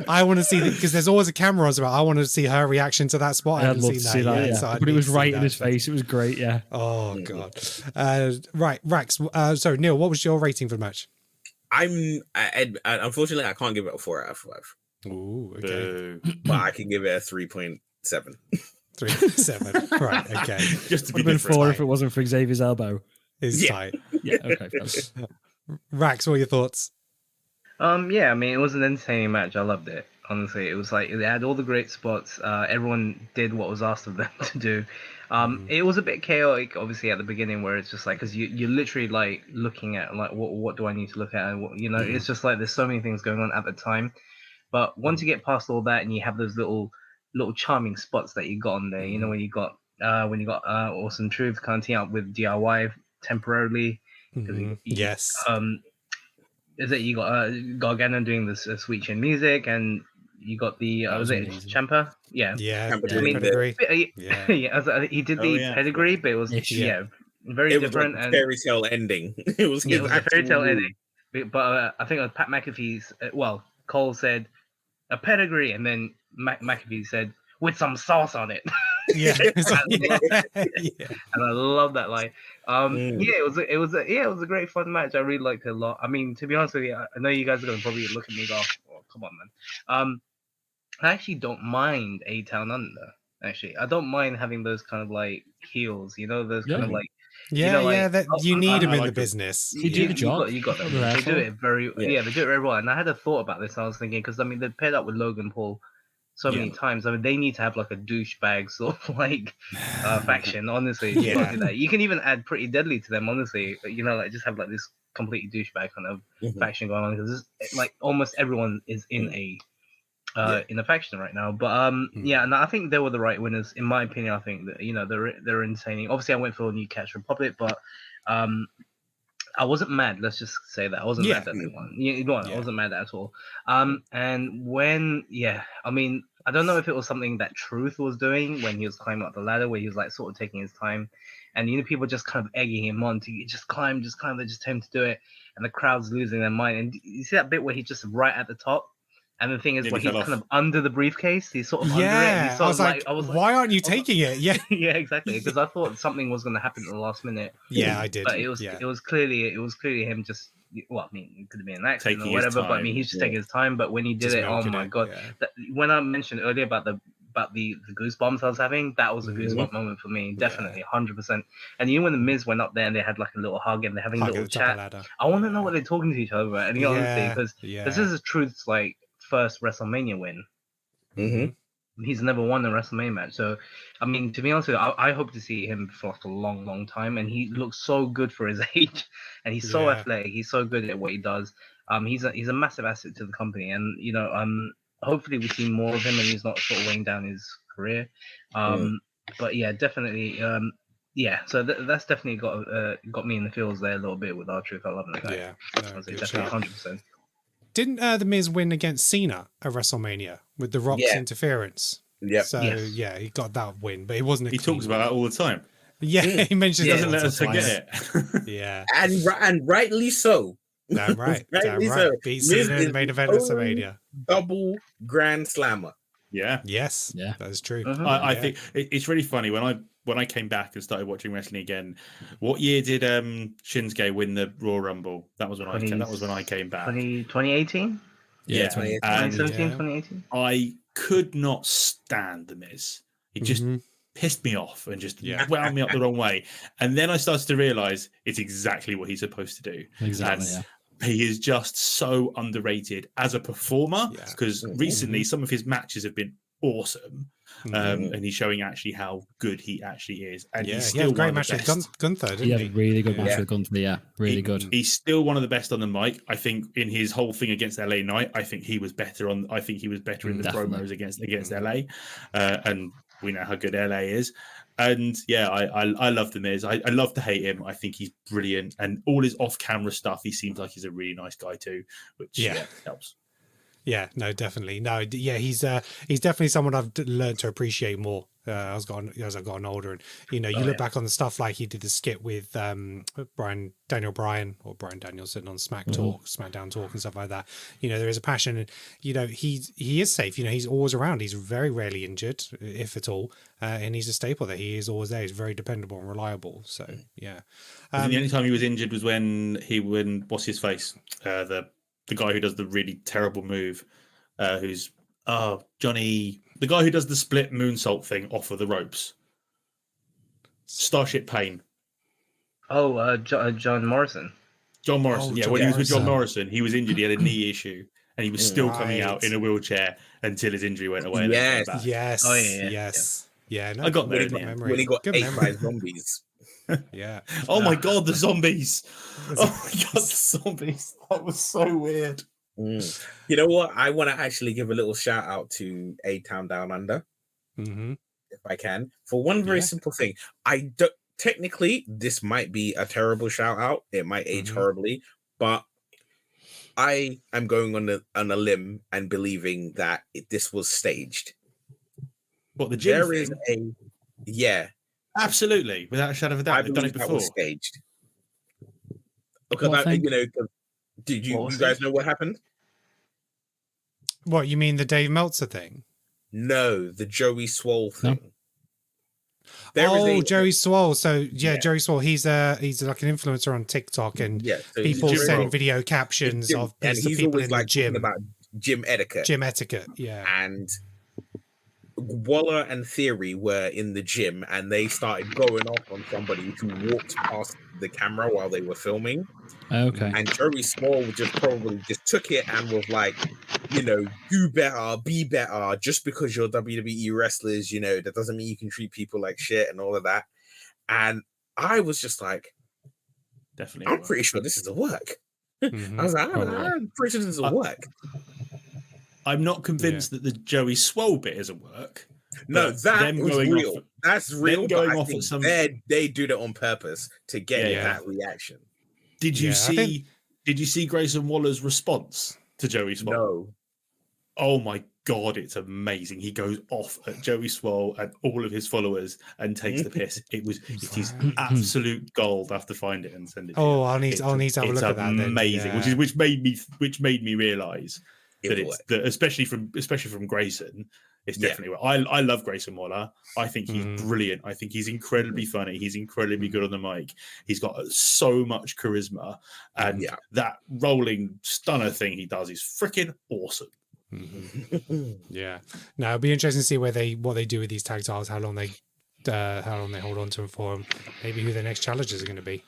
I want to see because there's always a camera as well. I want to see her reaction to that spot.
I'd love to see that. Yeah. So but it was right in his face. It was great. Yeah.
Oh god. Right, Rex. So Neil, what was your rating for the match?
Unfortunately, I can't give it a 4 out of 5.
Ooh, okay.
But I can give it a 3.7.
3.7. Right, okay.
Just to be been 4 if it wasn't for Xavier's elbow.
It's tight.
Yeah, okay.
Rax, what are your thoughts?
It was an entertaining match. I loved it. Honestly, it was like they had all the great spots. Everyone did what was asked of them to do. It was a bit chaotic, obviously, at the beginning, where it's just like because you're literally like looking at like what do I need to look at, and it's just like there's so many things going on at the time. But once you get past all that and you have those little charming spots that you got on there, when you got Awesome Truth counting out with DIY temporarily.
Yes.
is it you got Gargano doing this Sweet Chin music, and you got the
That
was
was
it
amazing.
Ciampa? Yeah,
Yeah,
Ciampa
yeah,
I mean,
pedigree.
yeah,
Yeah.
he did
Oh,
the
yeah.
pedigree, but it was
Ish.
very
It was like
different,
a
and
fairy tale ending. It was
yeah,
his
it was a fairy
actual
tale
move.
ending. But I think it was Pat McAfee's. Cole said a pedigree, and then McAfee said with some sauce on it.
Yeah.
love
Yeah.
And I love that line.
Mm.
Yeah, it was a great fun match. I really liked it a lot. I mean, to be honest with you, I know you guys are gonna probably look at me and go, "Oh, come on, man." I actually don't mind A Town Under. Actually, I don't mind having those kind of like heels. You know, those kind of
Yeah.
like
Yeah,
like
that you need him in the
like them.
business.
They do the job.
You got
That's
them.
what they're
They do
for.
it very
Yeah.
they do it very well. And I had a thought about this. I was thinking because I mean they paired up with Logan Paul so many times. I mean they need to have like a douchebag sort of like faction. Honestly, you
Yeah.
can't do that. You can even add Pretty Deadly to them. Honestly, you know, like just have like this complete douchebag kind of
Mhm.
faction going on because like almost everyone is in in a faction right now. But yeah, and I think they were the right winners in my opinion. I think that they're entertaining. Obviously, I went for New Catch Republic, but I wasn't mad. Let's just say that I wasn't
Yeah.
mad that they won. You know what?
Yeah.
I wasn't mad at all. And when I mean, I don't know if it was something that Truth was doing when he was climbing up the ladder, where he was like sort of taking his time, and people just kind of egging him on to just climb. They just tell him to do it, and the crowd's losing their mind. And you see that bit where he's just right at the top. And the thing is,
Nearly
when he's
fell
kind
off.
of under the briefcase, he's sort of under it. And he's
Yeah.
sort
I was like, why aren't you taking it? Yeah.
yeah, exactly. Because I thought something was going to happen at the last minute.
Yeah, I did.
But it was
Yeah.
it was clearly him just I mean it could have been an accident
Taking
or
his
whatever. But I mean
time.
he's just taking his time. But when he did
Just
it, oh
milking
my
it,
god!
yeah.
When I mentioned earlier about the goosebumps I was having, that was a
Mhm.
goosebump moment for me, definitely, 100%. And when the Miz went up there and they had like a little hug and they're having a
Hug at
little
the top of
chat,
the ladder.
I want to know what they're talking to each other about. And honestly, because this is Truth's like first WrestleMania win.
Mm-hmm.
He's never won a WrestleMania match. So, I mean, to be honest with you, I hope to see him for like a long, long time. And he looks so good for his age, and he's so athletic. He's so good at what he does. He's a massive asset to the company, and hopefully we see more of him, and he's not sort of weighing down his career. But yeah, definitely. Yeah, so that's definitely got me in the feels there a little bit with R-Truth. I love that guy.
Yeah,
definitely 100%.
Didn't the Miz win against Cena at WrestleMania with the Rock's interference?
Yeah.
So yeah, he got that win, but it wasn't.
He talks about that all the time.
Yeah, he mentions.
He doesn't let us forget it.
Yeah,
and rightly so.
Damn right.
Rightly
Damn
so.
right. Beat Cena in the main event of WrestleMania.
Double Grand Slammer.
Yeah.
Yes.
Yeah.
That is true.
I think it's really funny when I came back and started watching wrestling again. What year did Shinsuke win the Royal Rumble? That was when I came back.
2018?
Yeah,
2017, 2018.
I could not stand the Miz. He just pissed me off and just wound me up the wrong way. And then I started to realize it's exactly what he's supposed to do.
Exactly.
He is just so underrated as a performer because recently some of his matches have been awesome. And he's showing actually how good he actually is. And he's still
he had a great
match
with Gunther, didn't he?
He had a really good match with Gunther, really good.
He's still one of the best on the mic. I think in his whole thing against LA Knight, I think he was better in the promos against LA. And we know how good LA is. And I love the Miz. I love to hate him. I think he's brilliant. And all his off-camera stuff, he seems like he's a really nice guy too, which helps.
Yeah, no, definitely. No, yeah, he's definitely someone I've learned to appreciate more as I've gotten older. And you look back on the stuff like he did the skit with Daniel Bryan Danielson on SmackDown Talk and stuff like that. There is a passion, and he is safe. He's always around. He's very rarely injured, if at all, and he's a staple there. He is always there. He's very dependable and reliable. So yeah.
The only time he was injured was when what's his face, the guy who does the really terrible move, who's Johnny, the guy who does the split moonsault thing off of the ropes. Starship Pain.
Oh, John Morrison.
John Morrison. When he was with John Morrison, he was injured. He had a knee issue, and he was still coming out in a wheelchair until his injury went away.
Yes.
Oh, yeah.
Yeah. No,
I got there
when he got ate by zombies.
Yeah.
Oh my god, the zombies! Oh my god, the zombies! That was so weird.
You know what? I want to actually give a little shout out to A Town Down Under, if I can, for one very simple thing. Technically, this might be a terrible shout out. It might age horribly, but I am going on a limb and believing that this was staged.
What, the gym
There
thing?
is a yeah.
Absolutely, without a shadow of a doubt.
I
They've done it
believe that
before.
was staged. Because
What thing?
did you
What was
guys
it?
know what happened?
What, you mean the Dave Meltzer thing?
No, the Joey Swole
No.
thing. There is
Joey Swole. So
Yeah.
Joey Swole, he's like an influencer on TikTok, and
so he's
people
a gym
send
bro.
video captions
Gym-
of
and
the
he's
people
always
in the
like talking
gym.
about gym etiquette.
Gym etiquette, yeah.
And Waller and Theory were in the gym and they started going off on somebody who walked past the camera while they were filming.
Okay.
And Joey Small probably just took it and was like, do better, be better. Just because you're WWE wrestlers, that doesn't mean you can treat people like shit and all of that. And I was just like,
Definitely.
I'm pretty sure this is a work.
Mhm.
I was like,
Probably.
I'm pretty sure this is a work.
I'm not convinced that the Joey Swole bit isn't work.
No,
but
that
them
was
going
real.
off-
That's real.
them going
But I
off
think
at some-
they do that on purpose to get
Yeah.
that reaction.
Did you
Yeah, I think-
see? Did you see Grayson Waller's response to Joey Swole?
No.
Oh my god, it's amazing. He goes off at Joey Swole and all of his followers and takes the piss. It is absolute gold. I have to find it and send it.
Oh, I'll need to have a look at that. Then.
Amazing,
Yeah.
which made me realise that especially from Grayson. It's definitely. I love Grayson Waller. I think he's brilliant. I think he's incredibly funny. He's incredibly good on the mic. He's got so much charisma, and that rolling stunner thing he does is freaking awesome.
Yeah. No, it'll be interesting to see what they do with these tag titles, how long they hold on to them for, and maybe who their next challengers are going to be.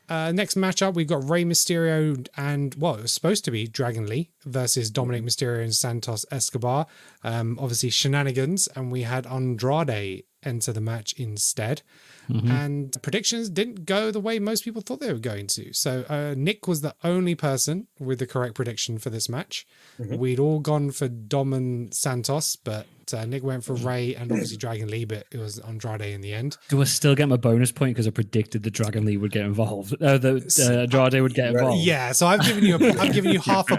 Next matchup, we've got Rey Mysterio and, well, it was supposed to be Dragon Lee versus Dominic Mysterio and Santos Escobar. Obviously shenanigans, and we had Andrade enter the match instead. And predictions didn't go the way most people thought they were going to. So Nick was the only person with the correct prediction for this match. We'd all gone for Dom and Santos, but Nick went for Ray and obviously Dragon Lee, but it was Andrade in the end.
Do I still get my bonus point because I predicted that Dragon Lee would get involved? Andrade would get involved.
Yeah, so I've given you half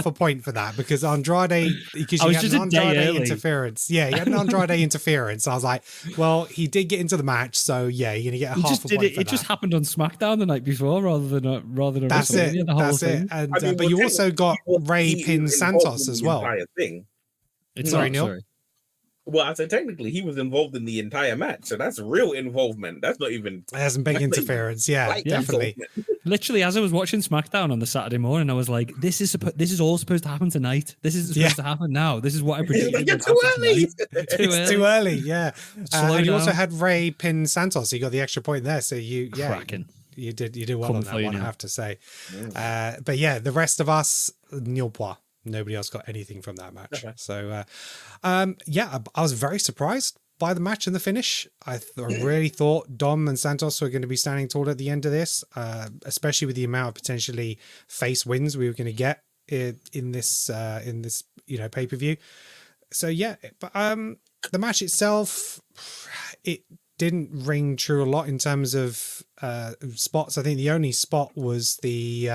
a point for that because Andrade, because you had an Andrade interference. Yeah, you had an Andrade interference. I was like, well, he did get into the match, so yeah, you're gonna get half a point.
It just happened on SmackDown the night before, rather than
that's
WrestleMania,
it.
the whole
That's
thing.
it. And but you also got Ray pin Santos as well.
Sorry,
Neil.
Sorry.
Well, I said technically he was involved in the entire match, so that's real involvement. That's not even.
It hasn't big interference. Yeah, definitely.
Literally, as I was watching SmackDown on the Saturday morning, I was like, "This is all supposed to happen tonight. This isn't supposed to happen now. This is what I predicted."
You're too early.
It's too early. Yeah, and you
down.
also had Ray pin Santos. So you got the extra point there. So you did well on that one, I have to say. But yeah, the rest of us, nil point. Nobody else got anything from that match. Okay. So, I was very surprised by the match and the finish. I really thought Dom and Santos were going to be standing tall at the end of this, especially with the amount of potentially face wins we were going to get in this pay-per-view. So yeah, but the match itself, it didn't ring true a lot in terms of spots. I think the only spot was the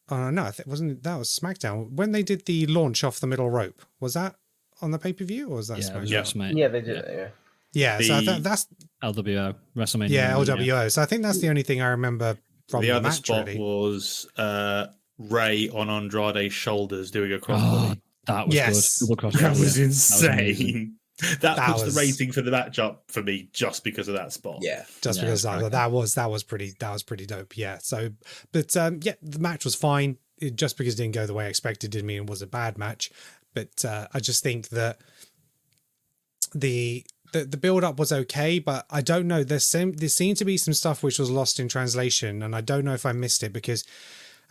no, that was SmackDown when they did the launch off the middle rope. Was that on the pay-per-view or was that SmackDown?
Yeah, they did it.
Yeah, so I think that's
LWO WrestleMania.
Yeah, LWO. So I think that's the only thing I remember from the
other
match,
spot
really.
was Ray on Andrade's shoulders doing a crossbody.
That was good.
That was insane. That puts
was
the rating for the matchup for me just because of that spot.
Yeah,
because that was pretty dope. Yeah. So, but the match was fine. Just because it didn't go the way I expected didn't mean it was a bad match. But I just think that the build up was okay, but I don't know. There seemed to be some stuff which was lost in translation, and I don't know if I missed it because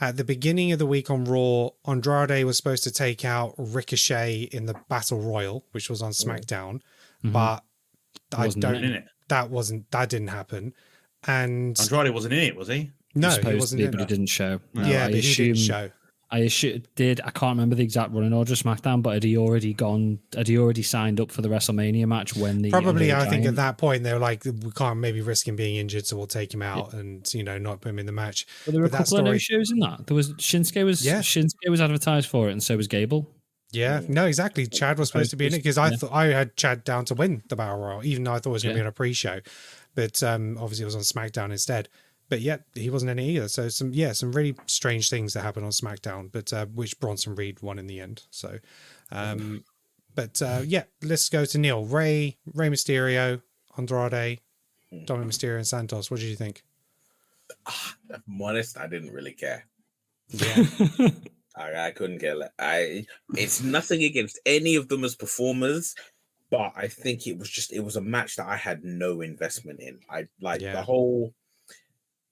at the beginning of the week on Raw, Andrade was supposed to take out Ricochet in the Battle Royal, which was on SmackDown, but that didn't happen. And
Andrade wasn't in it, was he?
No, he wasn't in it.
But he didn't show. No,
yeah, but he didn't show.
I can't remember the exact running order of SmackDown, but had he already signed up for the WrestleMania match when the
probably
Andre
I think
Giant-
at that point they were like, we can't maybe risk him being injured, so we'll take him out and not put him in the match.
Well, there were a
But that
couple of
story-
no shows in that. There was Shinsuke was advertised for it, and so was Gable.
Yeah, no, exactly. Chad was supposed to be in it because I thought I had Chad down to win the Battle Royal, even though I thought it was going to be on a pre-show. But obviously it was on SmackDown instead. But yet he wasn't in it either. So some really strange things that happened on SmackDown, but which Bronson Reed won in the end. So, let's go to Neil. Rey Mysterio, Andrade, Dominic Mysterio, and Santos. What did you think?
I'm honest, I didn't really care.
Yeah.
I couldn't care. It's nothing against any of them as performers, but I think it was a match that I had no investment in. The whole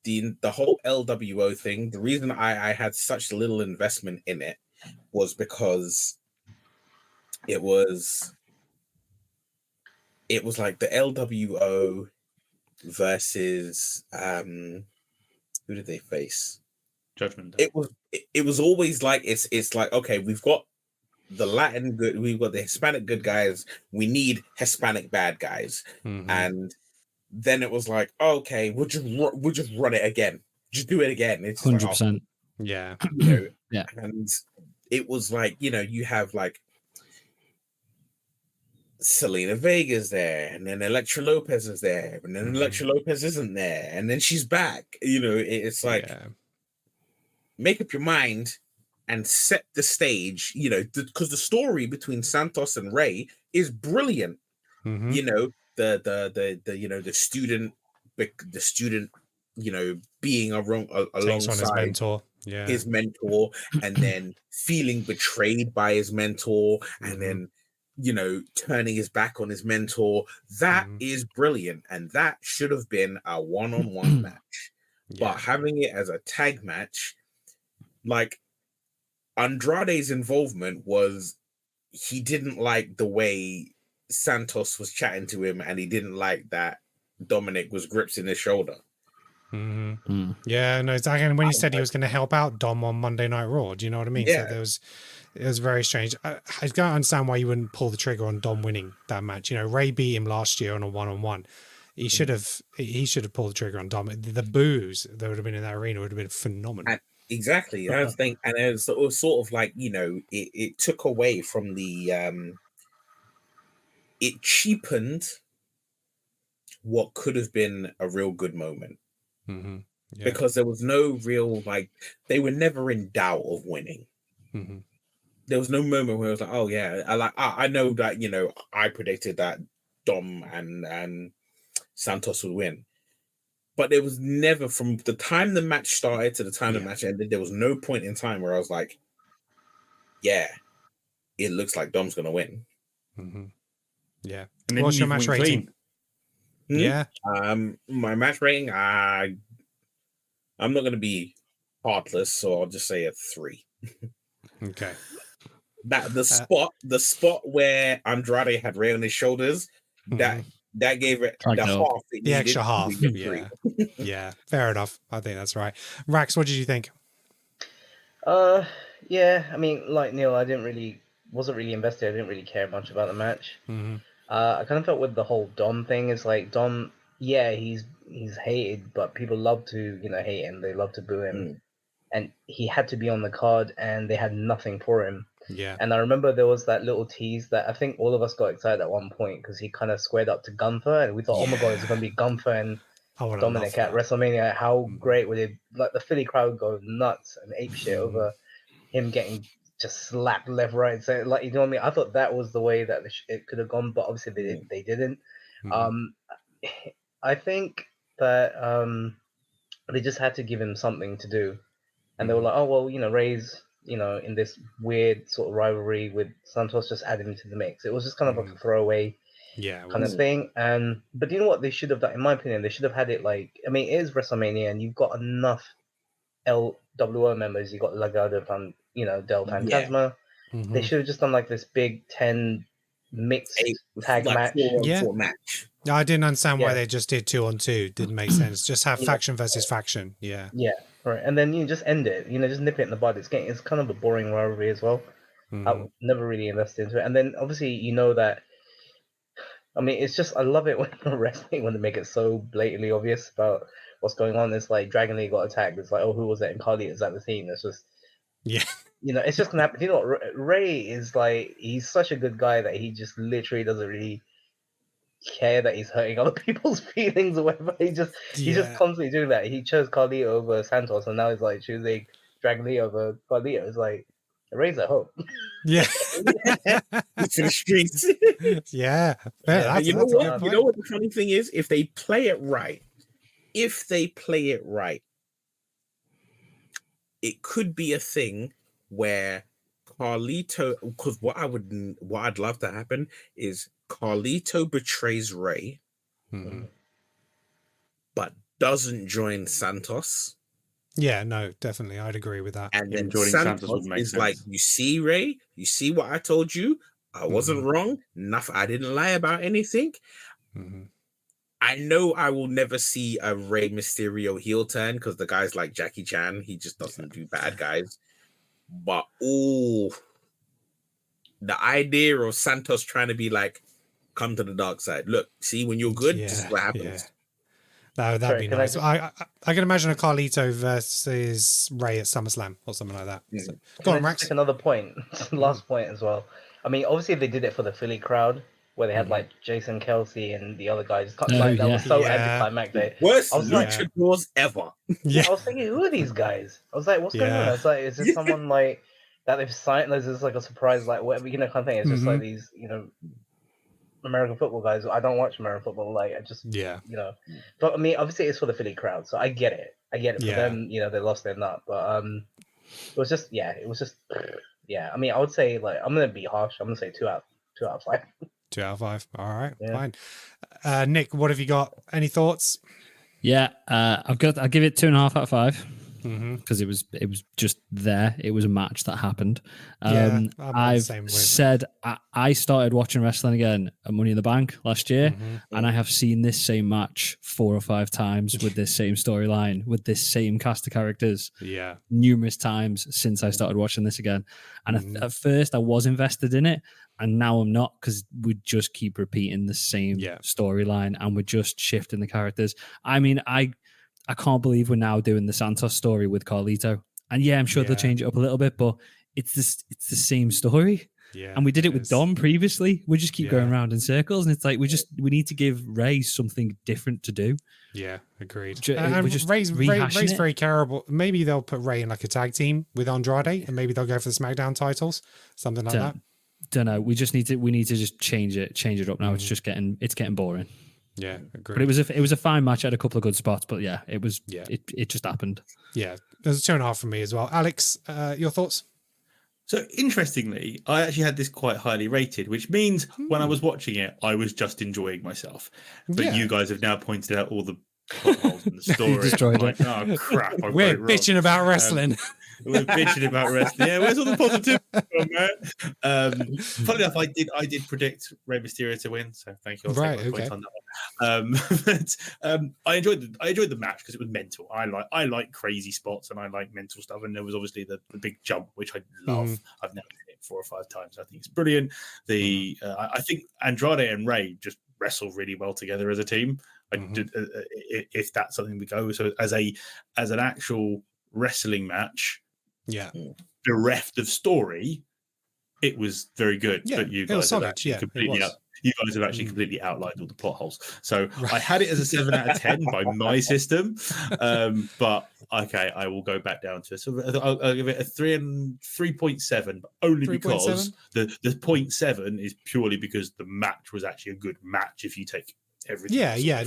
LWO thing. The reason I had such little investment in it was because it was like the LWO versus who did they face?
Judgment Day.
It was always like it's like, okay, we've got the Latin good, we've got the Hispanic good guys, we need Hispanic bad guys. And then it was like, okay, we'll just run it again, just do it again. It's
100%.
Yeah.
Yeah.
And it was like, you have like Selena Vega's there, and then Elektra Lopez is there, and then Elektra Lopez isn't there, and then she's back. It's like, make up your mind and set the stage, because the story between Santos and Rey is brilliant. The student being alongside
his mentor,
his mentor, and then feeling betrayed by his mentor, and then turning his back on his mentor. That is brilliant, and that should have been a one-on-one match. But having it as a tag match, like, Andrade's involvement was, he didn't like the way Santos was chatting to him, and he didn't like that Dominic was gripping his shoulder.
Yeah, no, exactly. And when he said he was going to help out Dom on Monday Night Raw, do you know what I mean?
Yeah.
So it was very strange. I don't understand why you wouldn't pull the trigger on Dom winning that match. Rey beat him last year on a one-on-one. He should have pulled the trigger on Dom. The boos that would have been in that arena would have been phenomenal.
Exactly. I think, and it was sort of like, it took away from the it cheapened what could have been a real good moment. Because there was no real, like, they were never in doubt of winning. There was no moment where I was like, oh yeah, I know that, I predicted that Dom and Santos would win. But there was never, from the time the match started to the time the match ended, there was no point in time where I was like, yeah, it looks like Dom's going to win.
Yeah.
And then
What's
you
your match
win
rating?
clean.
Yeah.
My match rating, I'm not going to be heartless, so I'll just say a 3.
Okay.
That the spot where Andrade had Rey on his shoulders, that gave it the half.
The extra half. Yeah. Yeah. Fair enough. I think that's right. Rax, what did you think?
Yeah. I mean, like Neil, wasn't really invested. I didn't really care much about the match. I kind of felt with the whole Dom thing, it's like Dom, yeah, he's hated, but people love to hate him. They love to boo him, and he had to be on the card, and they had nothing for him.
Yeah.
And I remember there was that little tease that I think all of us got excited at one point because he kind of squared up to Gunther, and we thought, oh my god, it's going to be Gunther and Dominic at WrestleMania. How great would it? Like, the Philly crowd would go nuts and ape shit over him getting just slapped left, right. So, like, you know what I mean? I thought that was the way that it could have gone, but obviously they didn't. I think that they just had to give him something to do, and they were like, oh well, Rey's in this weird sort of rivalry with Santos, just add him to the mix. It was just kind of like a throwaway kind of thing. But you know what they should have done, in my opinion? They should have had it like, I mean, it is WrestleMania, and you've got enough LWO members. You've got Legado from Del Fantasma. They should have just done like this big 10 mixed tag match.
4-on-4 match.
I didn't understand why they just did 2-on-2. Didn't make sense. Just have faction versus faction. Yeah.
Yeah. Right, and then you just end it. Just nip it in the bud. It's kind of a boring rivalry as well. I never really invested into it, and then obviously that. I mean, it's just I love it when wrestling when they make it so blatantly obvious about what's going on. It's like Dragon Lee got attacked. It's like, oh, who was that? And Carly is at the team. It's just
Yeah.
it's just gonna happen. You know what? Ray is like he's such a good guy that he just literally doesn't really care that he's hurting other people's feelings or whatever. He's just constantly doing that. He chose Carly over Santos, and now he's like choosing Dragon Lee over Carlito. It's like Ray's at home.
Yeah.
It's in the streets.
Yeah.
You know what the funny thing is? If they play it right, it could be a thing where Carlito, because what I'd love to happen is Carlito betrays Ray, but doesn't join Santos.
Yeah, no, definitely. I'd agree with that.
And then Santos is like, you see, Ray, you see what I told you? I wasn't wrong. Nothing. I didn't lie about anything. I know I will never see a Rey Mysterio heel turn because the guy's like Jackie Chan. He just doesn't do bad guys. But the idea of Santos trying to be like, come to the dark side. Look, see, when you're good, this is what happens.
Yeah. That'd be nice. I can imagine a Carlito versus Ray at SummerSlam or something like that. So, go on, Max.
Another point, last point as well. I mean, obviously they did it for the Philly crowd where they had like Jason Kelsey and the other guys. That was so anticlimactic.
Worst luchadors ever.
Yeah, I was thinking, who are these guys? I was like, what's going on? I was like, is this someone like that they've signed? Is this like a surprise, like whatever, kind of thing? It's just like these, American football guys. I don't watch American football. Like, I just, But I mean, obviously, it's for the Philly crowd, so I get it. For them, they lost their nut, but it was just, I mean, I would say like I'm gonna be harsh. I'm gonna say 2 out of 5.
2 out of 5. All right, fine. Nick, what have you got? Any thoughts?
Yeah, I'll give it 2.5 out of 5. Because it was just there. It was a match that happened. I've said I started watching wrestling again at Money in the Bank last year, and I have seen this same match 4 or 5 times with this same storyline, with this same cast of characters, numerous times since I started watching this again. And at first, I was invested in it, and now I'm not because we just keep repeating the same storyline, and we're just shifting the characters. I mean, I can't believe we're now doing the Santos story with Carlito. And I'm sure they'll change it up a little bit, but it's the same story. Yeah. And we did it with Dom previously. We just keep going around in circles. And it's like, we need to give Ray something different to do.
Yeah, agreed. And Ray's very carryable. Maybe they'll put Ray in like a tag team with Andrade and maybe they'll go for the SmackDown titles. Something like that.
Don't know. We need to just change it up now. It's just getting boring.
Yeah, agreed.
But it was a fine match. I had a couple of good spots, but it just happened.
Yeah, there's a 2.5 from me as well. Alex, your thoughts?
So interestingly, I actually had this quite highly rated, which means when I was watching it, I was just enjoying myself. But you guys have now pointed out all the potholes in the story.
Destroyed
it. Oh crap!
We're bitching about wrestling.
We're bitching about wrestling. Yeah, where's all the positive? Funny enough, I did predict Rey Mysterio to win, so thank you. I'll take my point on that one. I enjoyed the match because it was mental. I like crazy spots and I like mental stuff. And there was obviously the big jump, which I love. I've now seen it 4 or 5 times. I think it's brilliant. I think Andrade and Ray just wrestle really well together as a team. If that's something we go so as an actual wrestling match.
Yeah,
bereft of story, it was very good.
Yeah,
but you guys have actually completely outlined all the plot holes. So I had it as a 7 out of 10 by my system, but okay, I will go back down to it. So I'll give it a 3.7, but only 3. Because the 0.7 is purely because the match was actually a good match. If you take everything.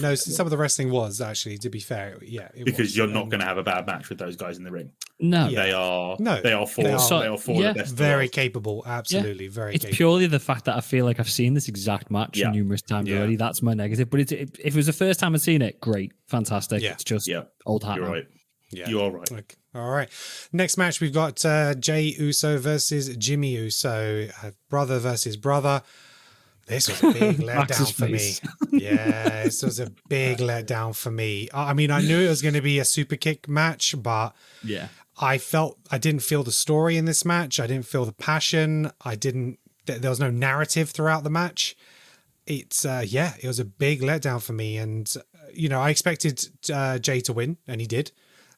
No, some of the wrestling was actually, to be fair,
because you're not going to have a bad match with those guys in the ring.
No,
they are four the best.
Very capable, absolutely, very.
It's purely the fact that I feel like I've seen this exact match numerous times already. That's my negative. But if it was the first time I'd seen it, great, fantastic. It's just old hat.
You're right. Yeah, you are right.
Okay. All right. Next match, we've got Jey Uso versus Jimmy Uso, brother versus brother. This was a big
Max's
letdown for me.
face.
Yeah, this was a big letdown for me. I mean, I knew it was going to be a super kick match, but
Yeah.
I didn't feel the story in this match. I didn't feel the passion. There was no narrative throughout the match. It was a big letdown for me. And, I expected Jay to win, and he did.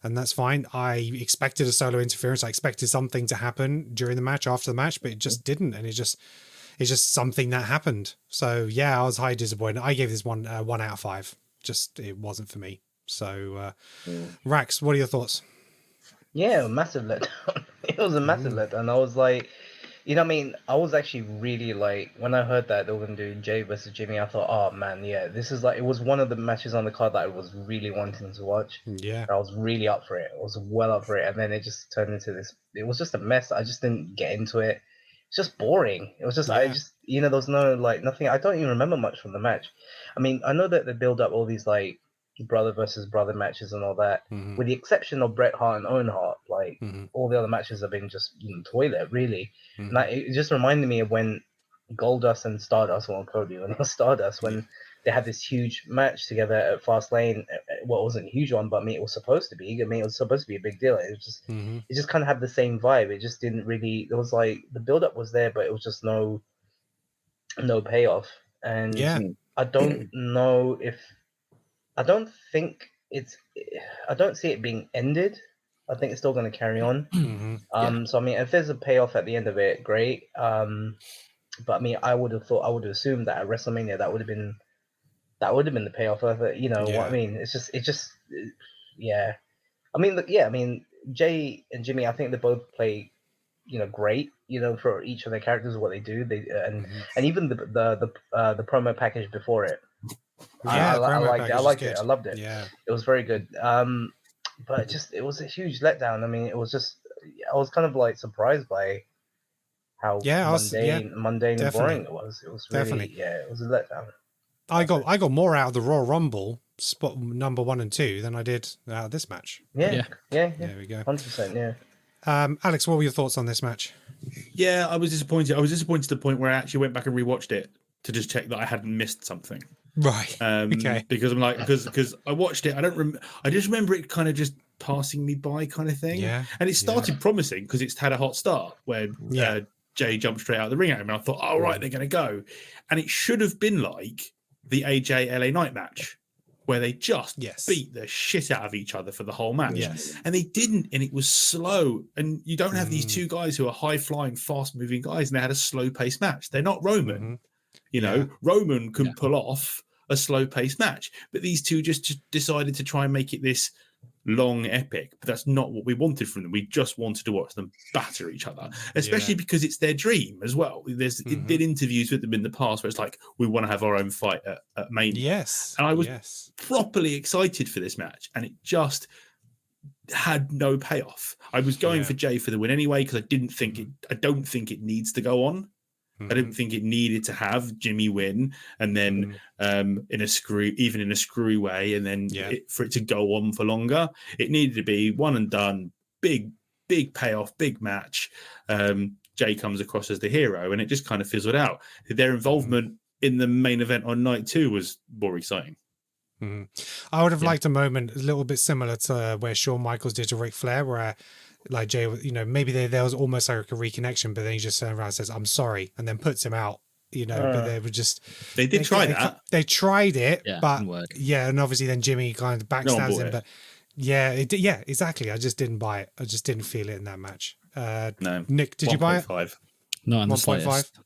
And that's fine. I expected a solo interference. I expected something to happen during the match, after the match, but it just didn't. And it's just something that happened. So yeah, I was highly disappointed. I gave this one 1 out of 5. Just, it wasn't for me. So Rax, what are your thoughts?
Yeah, massive letdown. It was a massive letdown. I was like, I was actually really like, when I heard that they were going to do Jay versus Jimmy, I thought, oh man, yeah, this is like, it was one of the matches on the card that I was really wanting to watch.
Yeah.
I was really up for it. I was well up for it. And then it just turned into this, it was just a mess. I just didn't get into it. It's just boring. It was just,
Yeah.
there was no, like, nothing. I don't even remember much from the match. I mean, I know that they build up all these, like, brother versus brother matches and all that, with the exception of Bret Hart and Owen Hart. Like, all the other matches have been just toilet, really. And it just reminded me of when Goldust and Stardust, well, Cody, when it was Stardust, when they had this huge match together at Fastlane. Well, it wasn't a huge one, but I mean, it was supposed to be. I mean, it was supposed to be a big deal. It was just, it just kind of had the same vibe. It just didn't really. It was like the build-up was there, but it was just no payoff. And I don't know if. I don't see it being ended. I think it's still going to carry on. So I mean, if there's a payoff at the end of it, great. But I mean, I would have assumed that at WrestleMania that would have been the payoff of it. You know what I mean? It's just, yeah. I mean, Jay and Jimmy, I think they both play, great. For each of their characters, what they do, and even the promo package before it.
Yeah,
I liked it. I liked it. I loved it.
Yeah,
it was very good. But it was a huge letdown. I mean, it was just, I was kind of like surprised by how mundane and boring it was. It was really, it was a letdown.
I got more out of the Royal Rumble spot number 1 and 2 than I did out of this match.
Yeah. There
we go.
100%. Yeah.
Alex, what were your thoughts on this match?
Yeah, I was disappointed. I was disappointed to the point where I actually went back and rewatched it to just check that I hadn't missed something.
Right. Okay.
Because I'm like, because I watched it, I just remember it kind of just passing me by, kind of thing.
Yeah.
And it started promising because it's had a hot start where Jay jumped straight out of the ring at him, and I thought, oh right, they're going to go, and it should have been like the AJ LA Knight match where they just beat the shit out of each other for the whole match.
Yes.
And they didn't, and it was slow. And you don't have these two guys who are high flying, fast moving guys, and they had a slow paced match. They're not Roman. Roman can pull off a slow-paced match, but these two just decided to try and make it this long epic. But that's not what we wanted from them. We just wanted to watch them batter each other, especially because it's their dream as well. It did interviews with them in the past where it's like, we want to have our own fight at Mania.
Yes.
And I was properly excited for this match, and it just had no payoff. I was going for Jay for the win anyway because I don't think it needs to go on. I didn't think it needed to have Jimmy win and then in a screwy way, and then for it to go on for longer. It needed to be one and done, big payoff, big match. Jay comes across as the hero, and it just kind of fizzled out. Their involvement in the main event on night 2 was more exciting.
I would have liked a moment a little bit similar to where Shawn Michaels did to Ric Flair, where like Jay, maybe there was almost like a reconnection, but then he just turns around and says, "I'm sorry," and then puts him out. But they were just
they try that.
They tried it, but
didn't work.
And obviously then Jimmy kind of backstabs him. But exactly. I just didn't buy it. I just didn't feel it in that match.
No,
Nick, did you buy it?
5.
Not in the slightest.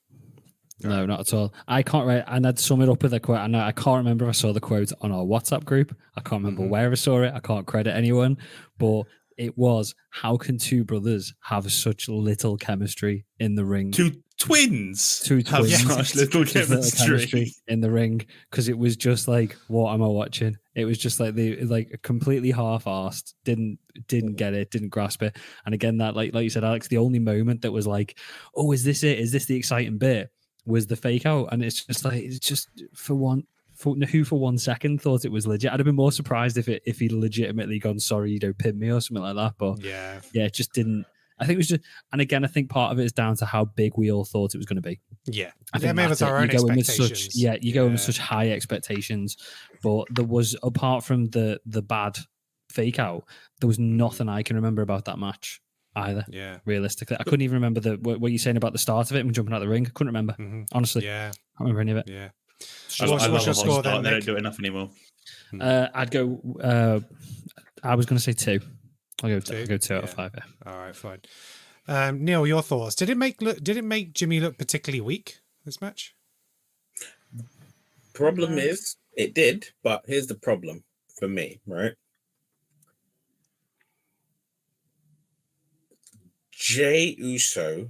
No, not at all. I can't write, and I'd sum it up with a quote. I can't remember if I saw the quote on our WhatsApp group. I can't remember where I saw it. I can't credit anyone, but it was, how can two brothers have such little chemistry in the ring?
Two twins
have
such little chemistry
in the ring, because it was just like, what am I watching? It was just like completely half-arsed, didn't get it, didn't grasp it. And again, that like you said, Alex, the only moment that was like, oh, is this it? Is this the exciting bit? Was the fake out. And it's just for 1 second thought it was legit. I'd have been more surprised if he'd legitimately gone, sorry, you don't pin me or something like that. But it just didn't. I think it was just, and again, I think part of it is down to how big we all thought it was going to be.
Yeah,
I think
may have
that's
our own
you go in with
expectations.
such you go in with such high expectations, but there was, apart from the bad fake out, there was nothing I can remember about that match either.
Yeah,
realistically, I couldn't even remember what you're saying about the start of it and jumping out the ring. I couldn't remember, honestly.
Yeah,
I can't remember any of it.
Yeah.
I love
What's
a
your
hot
score
start.
then,
They
Nick?
don't do it enough anymore.
I'd go. I was going to say 2. I'll go 2 out of 5. Yeah.
All right, fine. Neil, your thoughts? Did it make Jimmy look particularly weak this match?
Problem is, it did, but here's the problem for me, right? Jey Uso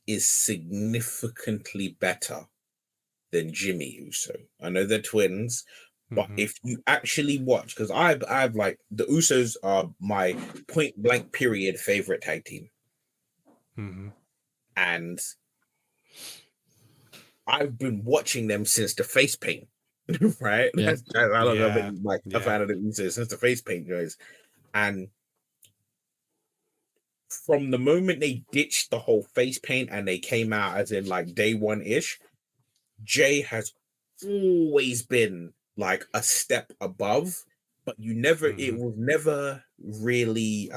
is significantly better than Jimmy Uso. I know they're twins, but if you actually watch, because I've like, the Usos are my point blank period favorite tag team. And I've been watching them since the face paint, right?
Yeah.
I've been like a fan of the Usos since the face paint days. And from the moment they ditched the whole face paint and they came out as in like day one-ish, Jay has always been like a step above, but it was never really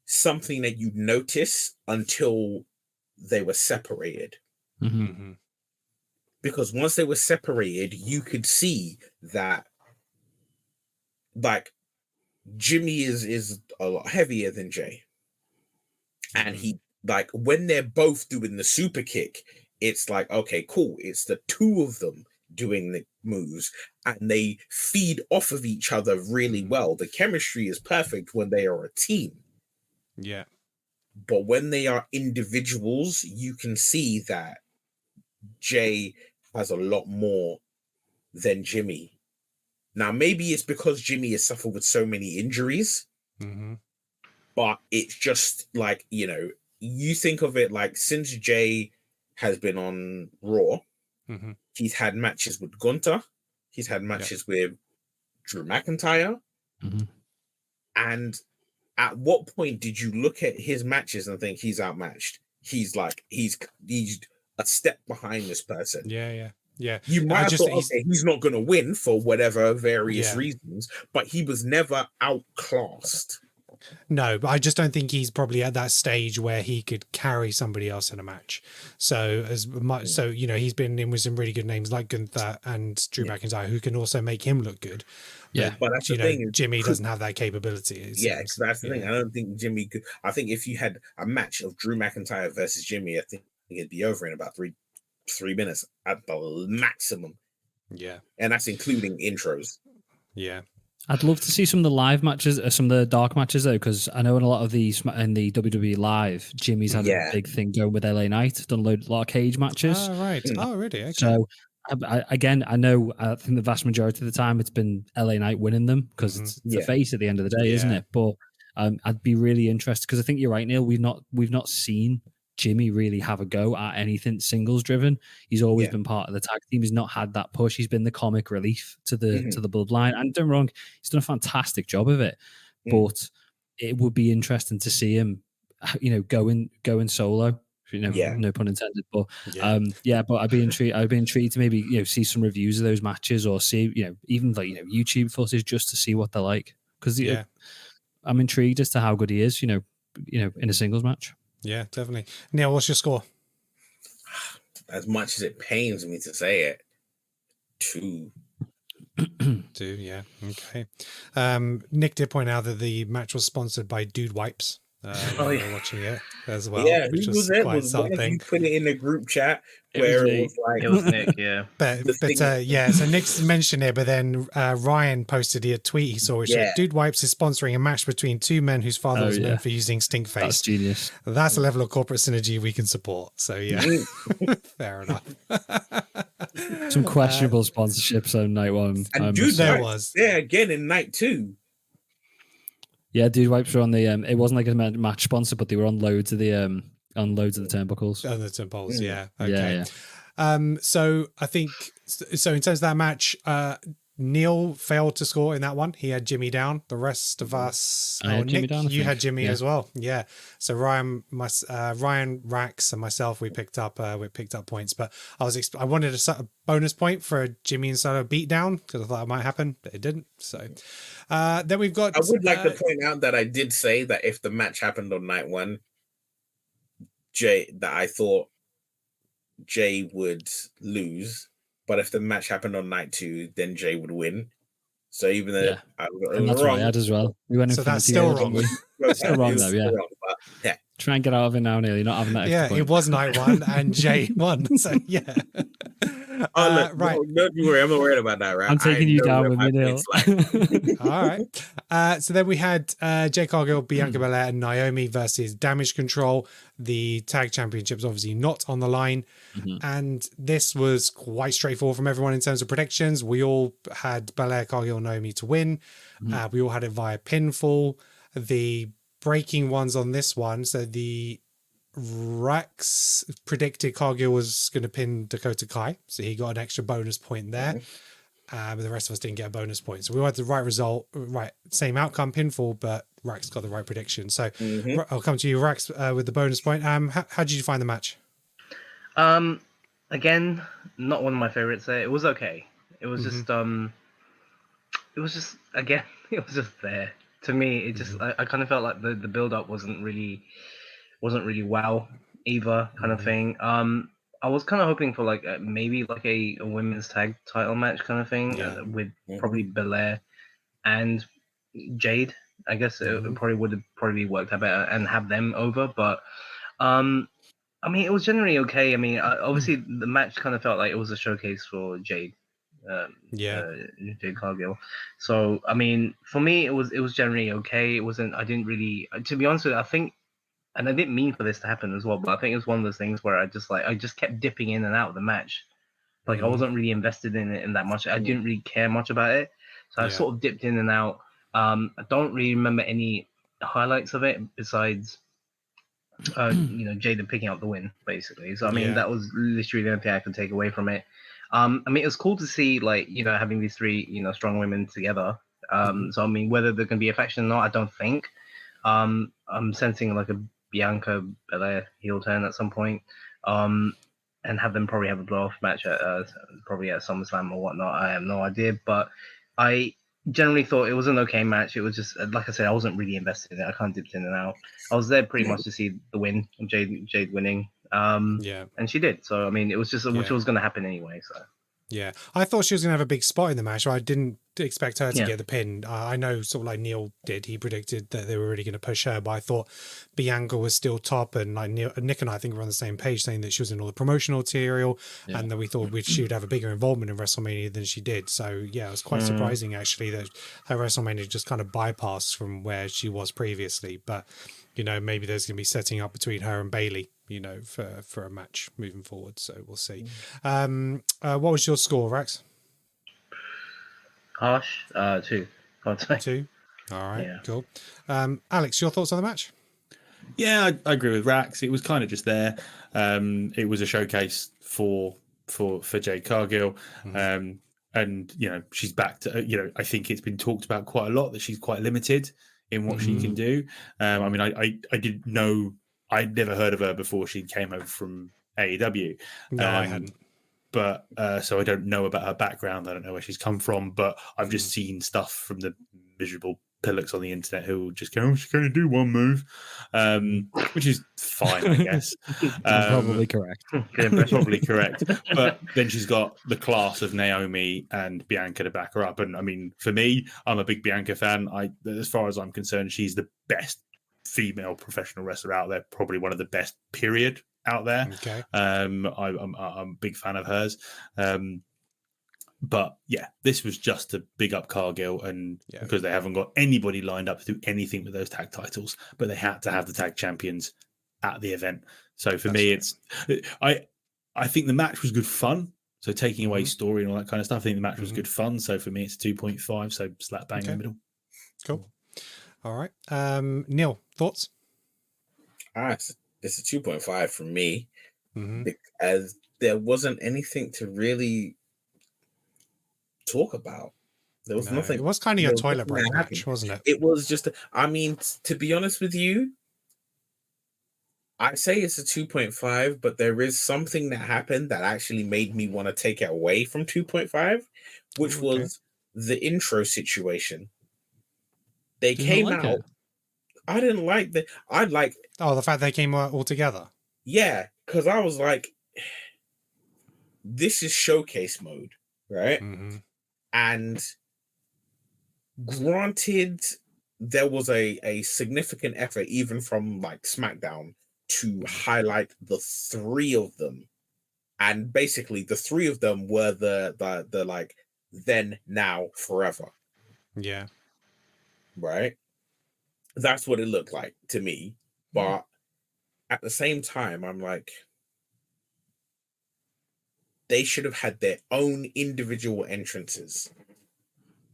something that you notice until they were separated. Because once they were separated, you could see that like Jimmy is a lot heavier than Jay. And he, like, when they're both doing the super kick, it's like, okay, cool. It's the two of them doing the moves and they feed off of each other really well. The chemistry is perfect when they are a team.
Yeah.
But when they are individuals, you can see that Jay has a lot more than Jimmy. Now, maybe it's because Jimmy has suffered with so many injuries, but it's just like, you think of it like since Jay has been on Raw, he's had matches with Gunther, he's had matches with Drew McIntyre. And at what point did you look at his matches and think he's outmatched? He's a step behind this person.
Yeah.
You might have thought, okay, he's not going to win for whatever various reasons, but he was never outclassed.
No, but I just don't think he's probably at that stage where he could carry somebody else in a match. So as much, he's been in with some really good names like Gunther and Drew McIntyre, who can also make him look good.
Yeah,
but that's the thing.
Jimmy doesn't have that capability.
That's the thing. I don't think Jimmy could. I think if you had a match of Drew McIntyre versus Jimmy, I think it'd be over in about three minutes at the maximum.
Yeah,
and that's including intros.
Yeah.
I'd love to see some of the live matches, some of the dark matches though, because I know in a lot of these in the WWE Live, Jimmy's had a big thing going with LA Knight, done a lot of cage matches.
Oh, right. Oh, really? Okay.
So, I know, I think the vast majority of the time it's been LA Knight winning them because it's the face at the end of the day, isn't it? But I'd be really interested because I think you're right, Neil. We've not seen Jimmy really have a go at anything singles driven. He's always been part of the tag team. He's not had that push. He's been the comic relief to the bloodline. And don't get me wrong, he's done a fantastic job of it. But it would be interesting to see him, going solo. No pun intended. But but I'd be intrigued. I'd be intrigued to maybe see some reviews of those matches or see even like YouTube footage just to see what they're like because I'm intrigued as to how good he is. In a singles match.
Yeah, definitely. Neil, what's your score?
As much as it pains me to say it, 2.
2, yeah. Okay. Nick did point out that the match was sponsored by Dude Wipes. Watching it as well.
Yeah,
which
who was it?
Quite
Was
something.
one of you put it in the group chat where it was like
it was Nick, yeah.
But so Nick's mentioned it, but then Ryan posted a tweet he saw which said Dude Wipes is sponsoring a match between two men whose father was known for using stink face.
That's genius.
That's a level of corporate synergy we can support. So yeah, fair enough.
Some questionable sponsorships on night one.
And Dude
there was
again in night 2.
Yeah, Dude Wipes were on the. It wasn't like a match sponsor, but they were on loads of the turnbuckles.
On the turnbuckles, yeah. Okay.
Yeah.
So I think in terms of that match, Neil failed to score in that one. He had Jimmy down. The rest of us,
I had Jimmy
Nick,
down, I
you had
think.
Jimmy
Yeah.
as well. Yeah. So Ryan, Rax, and myself, we picked up points. But I wanted a sort of bonus point for a Jimmy and Solo beatdown because I thought it might happen, but it didn't. So then we've got.
I would like to point out that I did say that if the match happened on night one, I thought Jay would lose, but if the match happened on night 2, then Jay would win. So even though
Yeah.
I
And
was
that's
wrong,
what I had as well. We went
So that's
Infinity
still
War,
wrong.
didn't we? Still wrong though, yeah.
but yeah.
Try and get out of it now, Neil. You're not having that extra
Yeah,
point.
it was night 1 and Jay won. So yeah.
Look,
right.
Don't you worry, I'm not worried about that, right?
I'm taking you down with me, Neil.
All right. So then we had Jay Cargill, Bianca Belair, and Naomi versus Damage Control. The tag championships obviously not on the line. And this was quite straightforward from everyone in terms of predictions. We all had Belair, Cargill, Naomi to win. We all had it via pinfall. The breaking ones on this one. So the Rex predicted Cargill was going to pin Dakota Kai, so he got an extra bonus point there. But the rest of us didn't get a bonus point. So we had the right result, right, same outcome, pinfall, but Rex got the right prediction. So I'll come to you, Rex, with the bonus point. How did you find the match?
Again, not one of my favorites there. It was okay. It was just again, it was just there. To me, it just I kind of felt like the build up wasn't really wow either kind of thing. I was kind of hoping for like maybe like a women's tag title match kind of thing with probably Belair and Jade. I guess it probably would have worked out better and have them over, but I mean it was generally okay. I mean obviously the match kind of felt like it was a showcase for Jade. Jade Cargill. So I mean, for me, it was generally okay. It wasn't. I didn't really, to be honest with you, I think, and I didn't mean for this to happen as well, but I think it was one of those things where I just kept dipping in and out of the match. Like I wasn't really invested in it in that much. I didn't really care much about it, so I sort of dipped in and out. I don't really remember any highlights of it besides. Jada picking up the win, basically. So I mean, that was literally the only thing I could take away from it. I mean, it was cool to see, like, having these three, strong women together. So I mean, whether there can be a faction or not, I don't think. I'm sensing like a Bianca Belair heel turn at some point, and have them probably have a blow off match at probably at SummerSlam or whatnot. I have no idea, but I generally thought it was an okay match. It was just like I said, I wasn't really invested in it. I kind of dipped in and out. I was there pretty much to see the win, Jade winning. And she did. So I mean, it was just which was going to happen anyway. So
yeah, I thought she was going to have a big spot in the match. I didn't expect her to get the pin. I know, sort of like Neil did. He predicted that they were really going to push her, but I thought Bianca was still top. And like Nick and I think were on the same page, saying that she was in all the promotional material, and that we thought she would have a bigger involvement in WrestleMania than she did. So yeah, it was quite surprising actually that her WrestleMania just kind of bypassed from where she was previously. But maybe there's going to be setting up between her and Bayley, for a match moving forward. So we'll see. What was your score, Rex?
Harsh, 2.
2. All right, cool. Alex, your thoughts on the match?
Yeah, I agree with Rax. It was kind of just there. It was a showcase for Jade Cargill. And she's back to I think it's been talked about quite a lot that she's quite limited in what she can do. I mean, I didn't know, I'd never heard of her before she came over from AEW.
No, I hadn't.
But so I don't know about her background. I don't know where she's come from, but I've just seen stuff from the miserable pillocks on the internet who just go, she can only do one move, which is fine, I guess.
Probably correct.
Probably correct. But then she's got the class of Naomi and Bianca to back her up. And I mean, for me, I'm a big Bianca fan. As far as I'm concerned, she's the best female professional wrestler out there, probably one of the best, period, out there.
Okay.
I'm a big fan of hers. But yeah, this was just to big up Cargill, and because they haven't got anybody lined up to do anything with those tag titles, but they had to have the tag champions at the event. So for me, I think the match was good fun. So taking away story and all that kind of stuff, I think the match was good fun. So for me, it's 2.5. So slap bang in the middle.
Cool. All right. Neil, thoughts?
All right. It's a 2.5 for me, as there wasn't anything to really talk about. There was
No,
nothing.
it was kind of your
there was
toilet
nothing
break
that
match,
happened.
wasn't it?
It was just. I mean, to be honest with you, I say it's a 2.5, but there is something that happened that actually made me want to take it away from 2.5, which
Oh, okay.
was the intro situation. They
Did you not
came
like
out.
it?
I didn't like the. I like.
Oh, the fact they came all together.
Yeah, because I was like, this is showcase mode, right?
Mm-hmm.
And granted, there was a significant effort, even from like SmackDown, to highlight the three of them. And basically, the three of them were the like then, now, forever,
Yeah.
right? That's what it looked like to me. But at the same time, I'm like, they should have had their own individual entrances.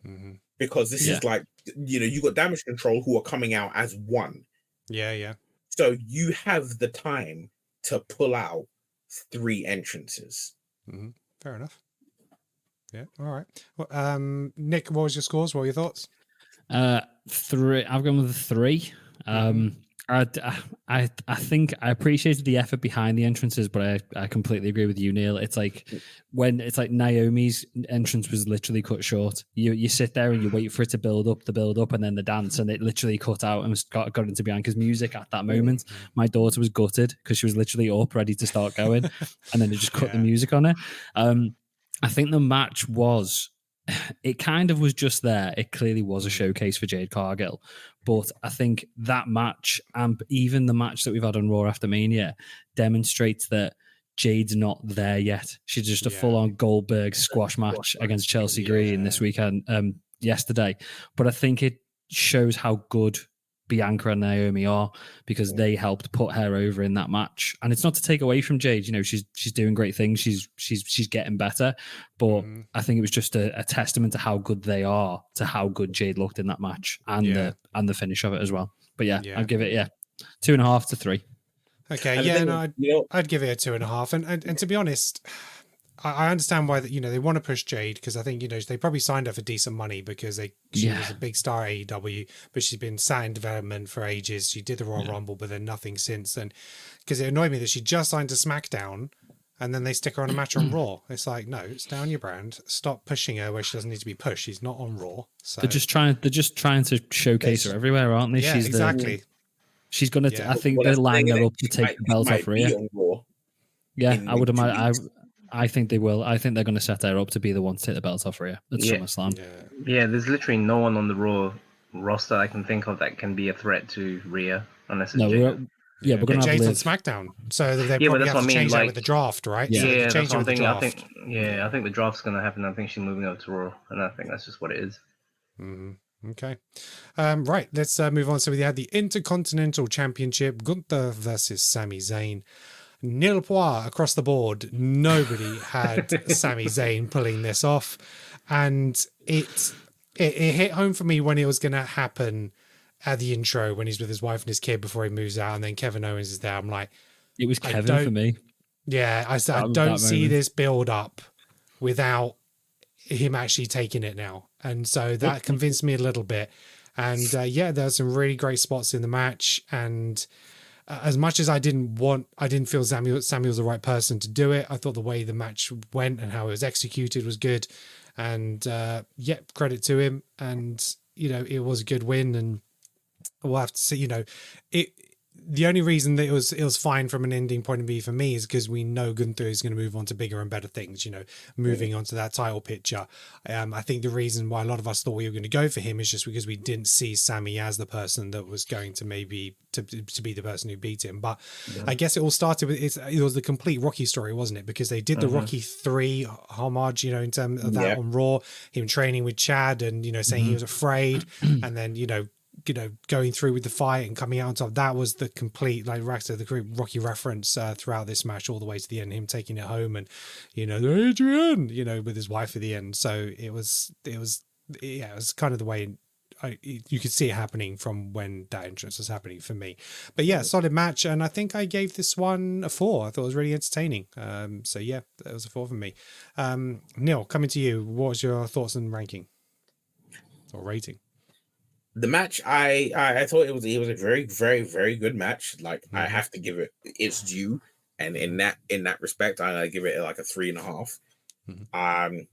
Mm-hmm.
Because this is like, you got Damage Control who are coming out as one.
Yeah.
So you have the time to pull out 3 entrances.
Mm-hmm. Fair enough. Yeah. All right. Well, Nick, what was your scores? What were your thoughts?
3. I've gone with a 3. I think I appreciated the effort behind the entrances, but I completely agree with you, Neil. It's like when Naomi's entrance was literally cut short. You sit there and you wait for it to build up, and then the dance, and it literally cut out and got into Bianca's music at that moment. My daughter was gutted because she was literally up, ready to start going, and then it just cut the music on her. I think the match was. It kind of was just there. It clearly was a showcase for Jade Cargill. But I think that match, and even the match that we've had on Raw after Mania, demonstrates that Jade's not there yet. She's just a full-on Goldberg squash match against Chelsea Green this weekend, yesterday. But I think it shows how good Bianca and Naomi are, because they helped put her over in that match. And it's not to take away from Jade. She's doing great things. She's getting better. But I think it was just a testament to how good they are, to how good Jade looked in that match, and the finish of it as well. But I'd give it 2.5 to 3.
Okay, I'd give it a 2.5. And to be honest, I understand why they want to push Jade, because I think they probably signed her for decent money because she was a big star at AEW, but she's been sat in development for ages. She did the Royal Rumble, but then nothing since. And because it annoyed me that she just signed to SmackDown, and then they stick her on a match on Raw. It's like, no, stay on your brand. Stop pushing her where she doesn't need to be pushed. She's not on Raw. So
they're just trying to showcase her everywhere, aren't they?
Yeah, exactly.
She's gonna. I think they're lining her up to take the belt off Rhea. Yeah, I would imagine. I think they will. I think they're going to set her up to be the one to take the belt off Rhea at SummerSlam.
Yeah, there's literally no one on the Raw roster I can think of that can be a threat to Rhea, unless it's Jade.
We're going to have Jade's on SmackDown, so they probably have to change that with the draft, right?
Yeah,
so
that's one thing. I think the draft's going to happen. I think she's moving over to Raw, and I think that's just what it is.
Mm-hmm. Okay. Right, let's move on. So we had the Intercontinental Championship, Gunther versus Sami Zayn. Nil pois across the board. Nobody had Sami Zayn pulling this off. And it hit home for me when it was going to happen at the intro, when he's with his wife and his kid before he moves out, and then Kevin Owens is there. I'm like...
It was Kevin for me.
Yeah, I don't see this build up without him actually taking it now. And so that convinced me a little bit. And there's some really great spots in the match. And as much as I didn't feel Samuel's the right person to do it, I thought the way the match went and how it was executed was good. And credit to him. And, it was a good win. And we'll have to see, the only reason that it was fine from an ending point of view for me is because we know Gunther is going to move on to bigger and better things, moving on to that title picture. I think the reason why a lot of us thought we were going to go for him is just because we didn't see Sami as the person that was going to maybe to be the person who beat him. But I guess it all started with it was the complete Rocky story, wasn't it? Because they did the Rocky 3 homage, in terms of that on Raw, him training with Chad and, saying he was afraid and then, going through with the fight and coming out on top. That was the complete, like the Rocky reference throughout this match all the way to the end, him taking it home and, Adrian, with his wife at the end. So it was kind of the way you could see it happening from when that entrance was happening for me. But solid match. And I think I gave this one a 4. I thought it was really entertaining. That was a 4 for me. Neil, coming to you, what was your thoughts and ranking? or rating?
The match, I thought it was a very, very, very good match. Like I have to give it its due, and in that respect, I give it like a 3.5.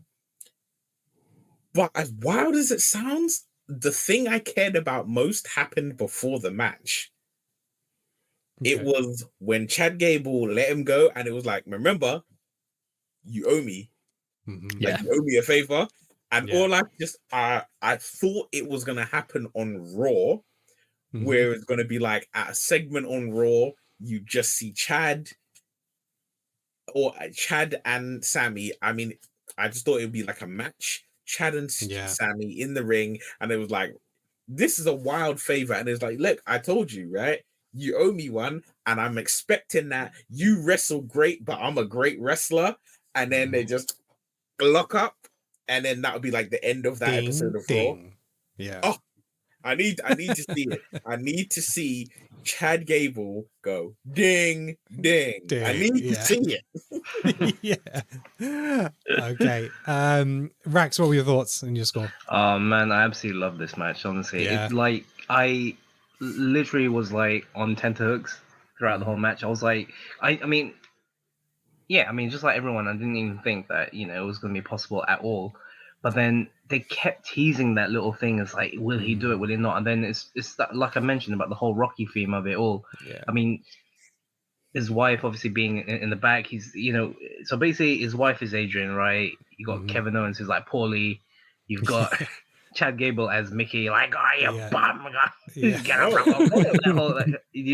But as wild as it sounds, the thing I cared about most happened before the match.
Okay.
It was when Chad Gable let him go, and it was like, remember, you owe me. Like, you owe me a favor. And all I thought it was gonna happen on Raw, where it's gonna be like at a segment on Raw, you just see Chad and Sammy. I mean, I just thought it would be like a match, Chad and Sammy in the ring, and it was like, this is a wild favor, and it's like, look, I told you, right? You owe me one, and I'm expecting that. You wrestle great, but I'm a great wrestler, and then they just lock up. And then that would be like the end of that episode of Raw.
Yeah.
Oh, I need to see it. I need to see Chad Gable go ding, ding. I need to see
it. Okay. Rax, what were your thoughts and your score?
Oh man, I absolutely love this match. Honestly, it's like I literally was like on tenterhooks throughout the whole match. I was like, I mean, just like everyone, I didn't even think that it was going to be possible at all. But then they kept teasing that little thing. It's like, will he do it? Will he not? And then it's that, like I mentioned about the whole Rocky theme of it all.
Yeah.
I mean, his wife obviously being in the back. He's so basically his wife is Adrian, right? You got Kevin Owens who's like Paulie. You've got Chad Gable as Mickey, like, oh, you bum. You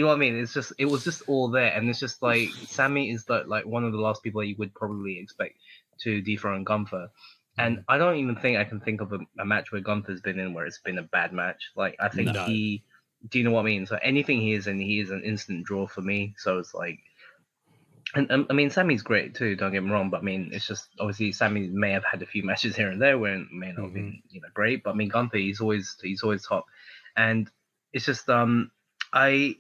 know what I mean? It was just all there, and it's just like Sammy is like one of the last people you would probably expect to dethrone Gunther. And I don't even think I can think of a match where Gunther's been in where it's been a bad match. Like, I think do you know what I mean? So anything he is an instant draw for me. So it's like, and I mean, Sammy's great too, don't get me wrong, but I mean, it's just, obviously Sammy may have had a few matches here and there where it may not have been, great, but I mean, Gunther, he's always top. And it's just, but the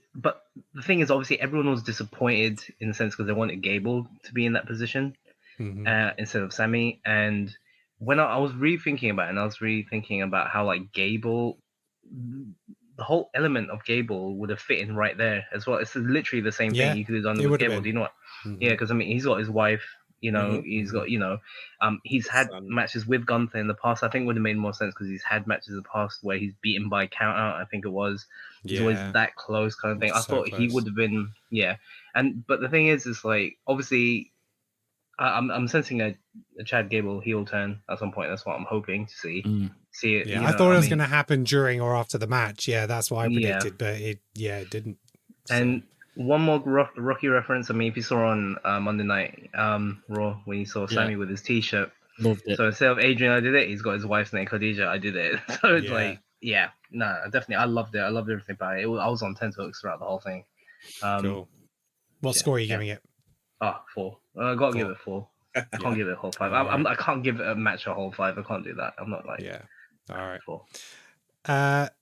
thing is, obviously everyone was disappointed in the sense because they wanted Gable to be in that position instead of Sammy. And when I was rethinking about it, and I was rethinking about how like Gable, the whole element of Gable would have fit in right there as well. It's literally the same thing you could have done with Gable. Do you know what? Yeah, because I mean, he's got his wife. He's got he's had matches with Gunther in the past. I think it would have made more sense because he's had matches in the past where he's beaten by count out. I think it was. He's always that close kind of thing. I thought he would have been but the thing is like obviously. I'm sensing a Chad Gable heel turn at some point. That's what I'm hoping to see. See it.
Yeah, I thought it was going to happen during or after the match. Yeah, that's what I predicted, but it didn't. So.
And one more Rocky reference. I mean, if you saw on Monday Night Raw when you saw Sammy with his T-shirt,
loved it.
So instead of Adrian, I did it. He's got his wife's name, Khadija. I did it. So it's definitely. I loved it. I loved everything about it. I was on tenterhooks throughout the whole thing.
Cool. What score are you giving it?
4. I got to give it 4. I can't give it a whole 5. I can't give a match a whole 5. I can't do that. I'm not like
all right.
4.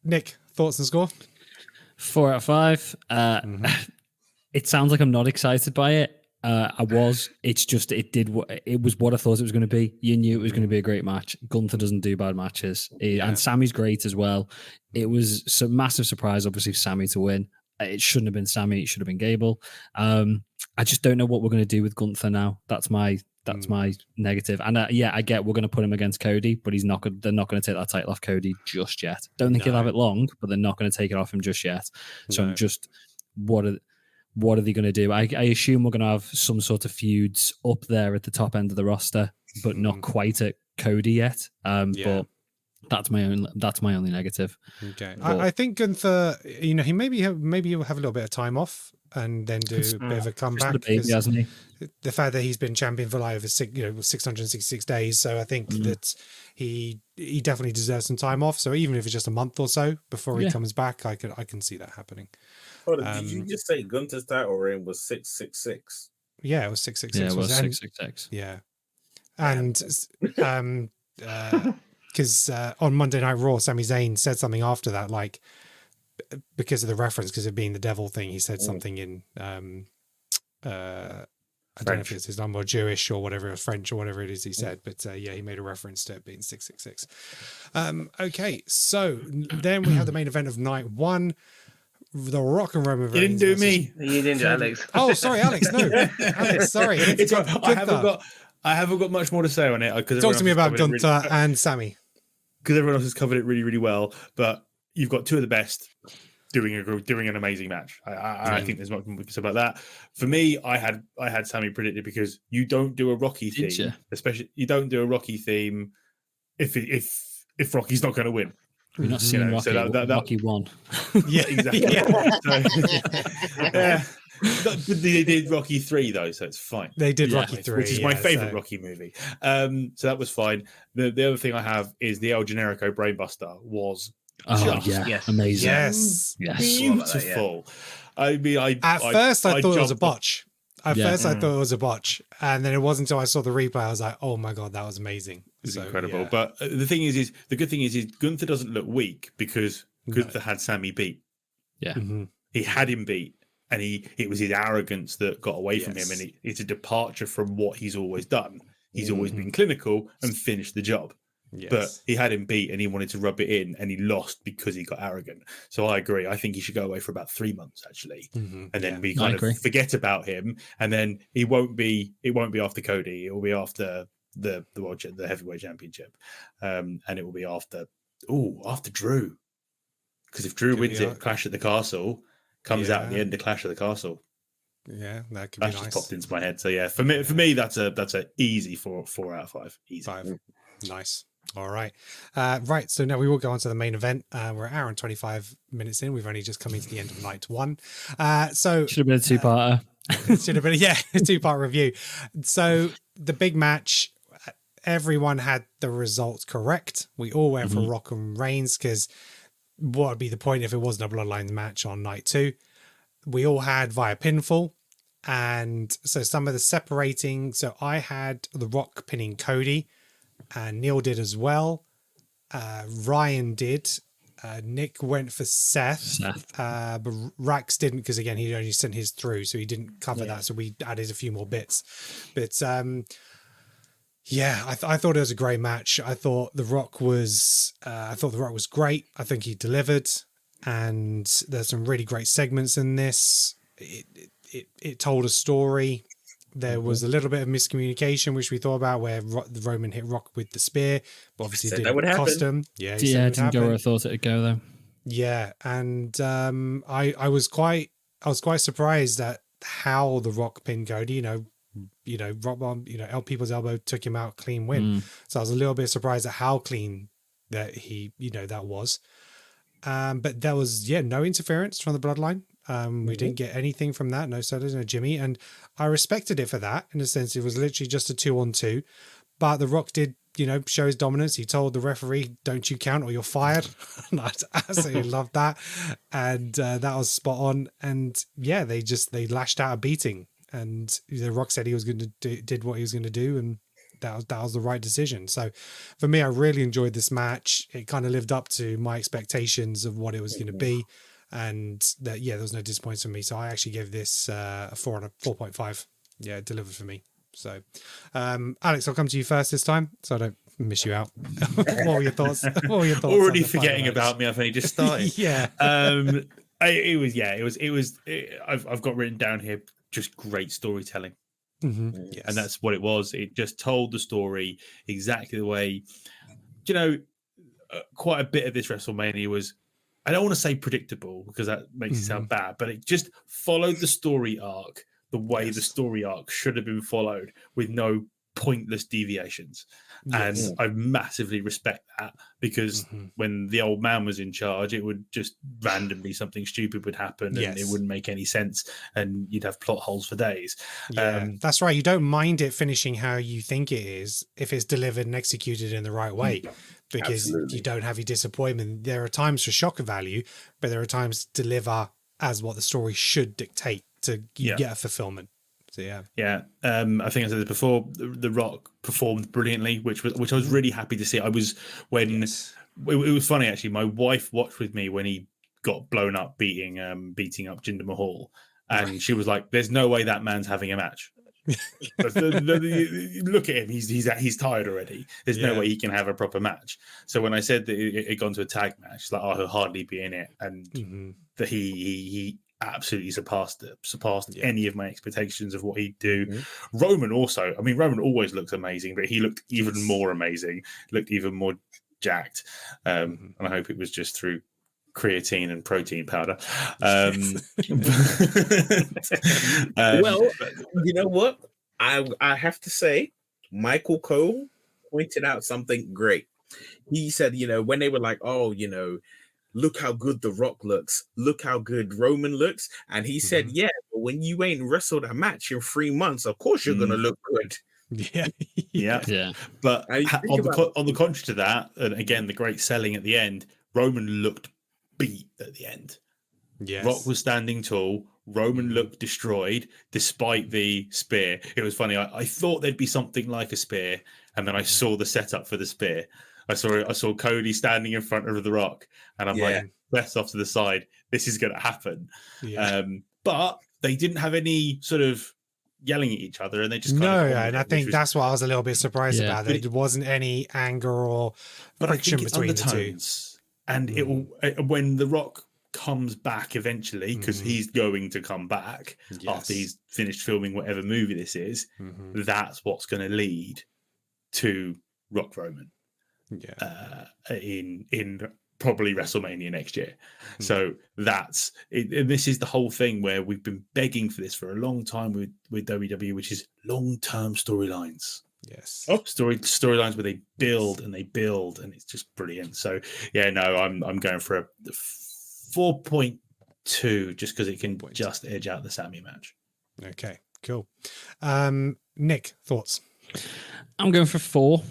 Nick, thoughts and score?
4 out of 5. It sounds like I'm not excited by it. I was. It's just it was what I thought it was going to be. You knew it was going to be a great match. Gunther doesn't do bad matches, and Sammy's great as well. It was a massive surprise, obviously, for Sammy to win. It shouldn't have been Sammy. It should have been Gable. I just don't know what we're going to do with Gunther now. That's my negative. And I get we're going to put him against Cody, but they're not going to take that title off Cody just yet. Don't think he'll have it long, but they're not going to take it off him just yet. So I'm just, what are they going to do? I assume we're going to have some sort of feuds up there at the top end of the roster, but not quite at Cody yet. But that's my only negative. Okay,
I think Gunther, he maybe he'll have a little bit of time off and then do a bit of a comeback.
The baby, hasn't he?
The fact that he's been champion for like over 666 days, so I think that he definitely deserves some time off. So even if it's just a month or so before he comes back, I can see that happening.
Did you just say Gunther's title reign was 666?
Yeah, it was 666.
Yeah, it was 666.
Yeah, and because on Monday Night Raw, Sami Zayn said something after that, like because of the reference, because of being the devil thing, he said something in I don't know if it's Islam or Jewish or whatever, or French or whatever it is he said, but yeah, he made a reference to it being 666. Okay, so then we have the main event of night 1. The Rock and Roman Reigns.
You didn't do me.
You didn't do Alex.
Oh, sorry, Alex. No, Alex. Sorry.
I haven't got much more to say on it.
Talk to me about Gunther and Sammy.
Because everyone else has covered it really, really well. But you've got two of the best doing an amazing match. I think there's much more to say about that. For me, I had Sammy predicted because you don't do a Rocky theme, especially you don't do a Rocky theme if Rocky's not going to win.
We're not seeing Rocky. So Rocky won.
Yeah, exactly. Yeah. But they did Rocky 3 though, so it's fine.
They did Rocky 3,
which is my favorite Rocky movie. So that was fine. The other thing I have is the El Generico Brainbuster was
amazing.
Yes,
beautiful. I mean,
at first I thought it was a botch. At first I thought it was a botch, and then it wasn't until I saw the replay I was like, "Oh my god, that was amazing!"
It's incredible. Yeah. But the good thing is Gunther doesn't look weak because Gunther had Sammy beat.
Yeah,
he had him beat, and it was his arrogance that got away from him, and it's a departure from what he's always done. He's always been clinical and finished the job. Yes. But he had him beat and he wanted to rub it in and he lost because he got arrogant. So I agree. I think he should go away for about 3 months actually. And then we kind of forget about him, and then it won't be after Cody. It will be after the heavyweight championship. And it will be after Drew. Because if Drew wins it, Clash at the Castle comes out at the end of Clash at the Castle.
Yeah, that could be nice.
Just popped into my head. So yeah, for me that's a easy 4 out of 5. Easy.
5. Nice. All right. Right. So now we will go on to the main event. We're an hour and 25 minutes in. We've only just come into the end of night 1. So
should have been a 2-parter.
Should have been, a 2-part review. So the big match, everyone had the results correct. We all went for Rock and Reigns because what would be the point if it wasn't a Bloodlines match on night 2? We all had via pinfall. And so some of the separating. So I had The Rock pinning Cody. And Neil did as well. Ryan did. Nick went for Seth. But Rax didn't because, again, he only sent his through, so he didn't cover that. So we added a few more bits. But, I thought it was a great match. I thought The Rock was great. I think he delivered. And there's some really great segments in this. It told a story. There was a little bit of miscommunication, which we thought about, where Roman hit Rock with the spear, but obviously it didn't cost him. Yeah,
it didn't go where I thought it'd go though.
Yeah, and I was quite surprised at how the Rock pinned Cody. Rock bomb, El People's elbow took him out, clean win. So I was a little bit surprised at how clean that he, that was. But there was no interference from the Bloodline. We didn't get anything from that. No Sodas, no Jimmy. And I respected it for that. In a sense, it was literally just a 2-on-2. But The Rock did, show his dominance. He told the referee, "Don't you count or you're fired." And I absolutely loved that. And that was spot on. And they lashed out a beating. And The Rock said he was going to did what he was going to do. And that was the right decision. So for me, I really enjoyed this match. It kind of lived up to my expectations of what it was going to be. And that, there was no disappointments for me. So I actually gave this a 4 on a 4.5. Yeah, it delivered for me. So, Alex, I'll come to you first this time, so I don't miss you out. What were your thoughts?
Already forgetting about me. I've only just started. I've got written down here just great storytelling.
Yes.
And that's what it was. It just told the story exactly the way. Quite a bit of this WrestleMania was, I don't want to say predictable because that makes it sound bad, but it just followed the story arc the way the story arc should have been followed, with no pointless deviations. And I massively respect that, because when the old man was in charge, it would just randomly something stupid would happen and it wouldn't make any sense, and you'd have plot holes for days.
That's right. You don't mind it finishing how you think it is if it's delivered and executed in the right way. Because you don't have your disappointment. There are times for shock value, but there are times to deliver as what the story should dictate to get a fulfillment. So I think I said this before. The Rock performed brilliantly, which I was really happy to see. I was it was funny actually. My wife watched with me when he got blown up beating up Jinder Mahal, and she was like, "There's no way that man's having a match."
Look at him; he's tired already. There's no
Yeah.
way he can have a proper match. So when I said that it had gone to a tag match, it's like, oh, he'll hardly be in it, and that he absolutely surpassed any of my expectations of what he'd do. Roman also, I mean, Roman always looks amazing, but he looked even more amazing, looked even more jacked, and I hope it was just through creatine and protein powder.
Well, you know what? I have to say, Michael Cole pointed out something great. He said, when they were like, oh, look how good The Rock looks, look how good Roman looks. And he said, yeah, but when you ain't wrestled a match in 3 months, of course you're going to look good.
Yeah. But on the contrary to that, and again, the great selling at the end, Roman looked beat at the end.
Yes.
Rock was standing tall. Roman looked destroyed despite the spear. It was funny. I thought there'd be something like a spear, and then I saw the setup for the spear. I saw Cody standing in front of the Rock, and I'm like, best off to the side. This is going to happen. Yeah. But they didn't have any sort of yelling at each other, and they just
and I think that's what I was a little bit surprised about. There wasn't any anger or friction between the two.
And it will, when The Rock comes back eventually, because he's going to come back after he's finished filming whatever movie this is, that's what's going to lead to Rock Roman in probably WrestleMania next year. So that's it. And this is the whole thing where we've been begging for this for a long time with WWE, which is long-term storylines.
Yes.
Storylines where they build and it's just brilliant. So yeah, no, I'm going for a 4.2 just because it can just edge out the Sammy match.
Okay, cool. Nick, thoughts?
I'm going for 4.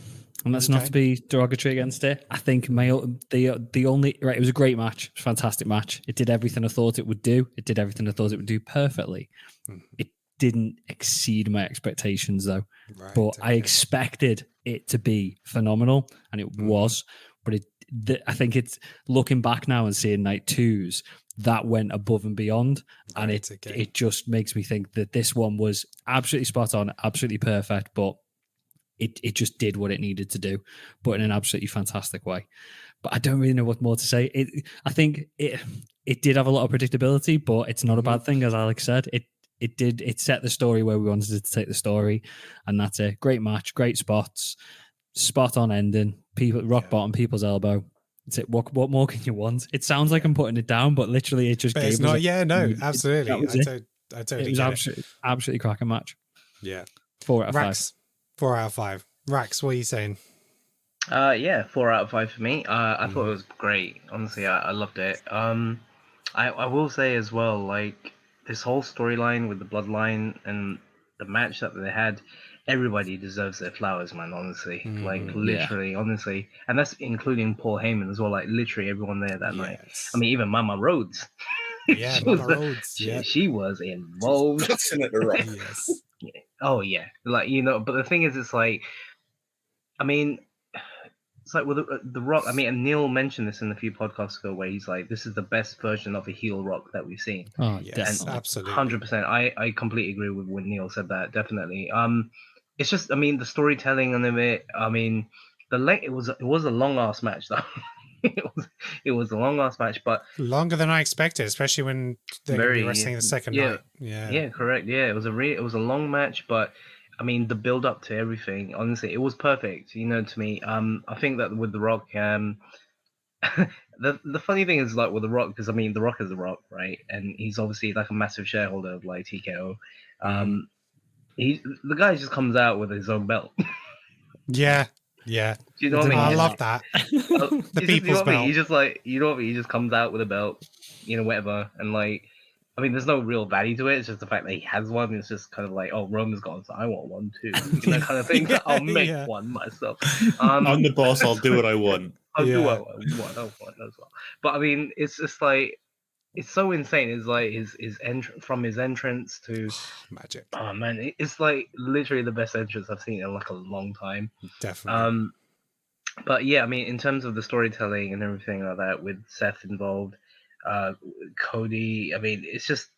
And that's not to be derogatory against it. I think the only it was a great match, it was a fantastic match. It did everything I thought it would do. It did everything I thought it would do perfectly. It didn't exceed my expectations though. But I expected it to be phenomenal, and it was. But I think it's looking back now and seeing night 2s that went above and beyond, and it just makes me think that this one was absolutely spot on, absolutely perfect, but it just did what it needed to do, but in an absolutely fantastic way. But I don't really know what more to say. I think it did have a lot of predictability, but it's not a bad thing, as Alex said. It set the story where we wanted it to take the story, and that's it. Great match, great spots, spot on ending. Rock bottom, people's elbow. That's it. What more can you want? It sounds like I'm putting it down, but literally it just gave us.
Absolutely. I totally
it was absolutely cracking match.
Yeah.
4 out of 5.
4 out of 5. Rax, what are you saying?
4 out of 5 for me. I thought it was great. Honestly, I loved it. I will say as well, like this whole storyline with the bloodline and the match that they had, everybody deserves their flowers, man. Honestly, literally, honestly, and that's including Paul Heyman as well. Like literally everyone there that night. I mean, even Mama Rhodes.
Yeah, Mama Rhodes.
She was involved.
Yes.
Oh yeah, like but the thing is, it's like, I mean, it's like with the Rock. I mean, and Neil mentioned this in a few podcasts ago, where he's like, "This is the best version of a heel Rock that we've seen."
Oh yes,
absolutely,
100%. I completely agree with when Neil said that. Definitely. It's just, I mean, the storytelling on it. I mean, the length. It was a long ass match though. it was a long ass match, but
longer than I expected, especially when they're going to be wrestling the second night.
Yeah, correct. Yeah, it was a long match, but I mean the build up to everything. Honestly, it was perfect. To me, I think that with The Rock, the funny thing is like with The Rock, because I mean The Rock is The Rock, right? And he's obviously like a massive shareholder of like TKO. The guy just comes out with his own belt.
Yeah.
Do you know what I mean?
I love that. The people's belt.
He's just like, you know what I mean? He just comes out with a belt, whatever. And like, I mean, there's no real value to it. It's just the fact that he has one. It's just kind of like, oh, Roman's gone, so I want one too. Kind of thing. I'll make one myself.
I'm the boss. I'll do what I want.
I'll do what I want. I want as well. But I mean, it's just like, it's so insane. It's like his entrance to
magic.
Oh man, it's like literally the best entrance I've seen in like a long time.
Definitely.
But yeah, I mean, in terms of the storytelling and everything like that, with Seth involved, Cody, I mean, it's just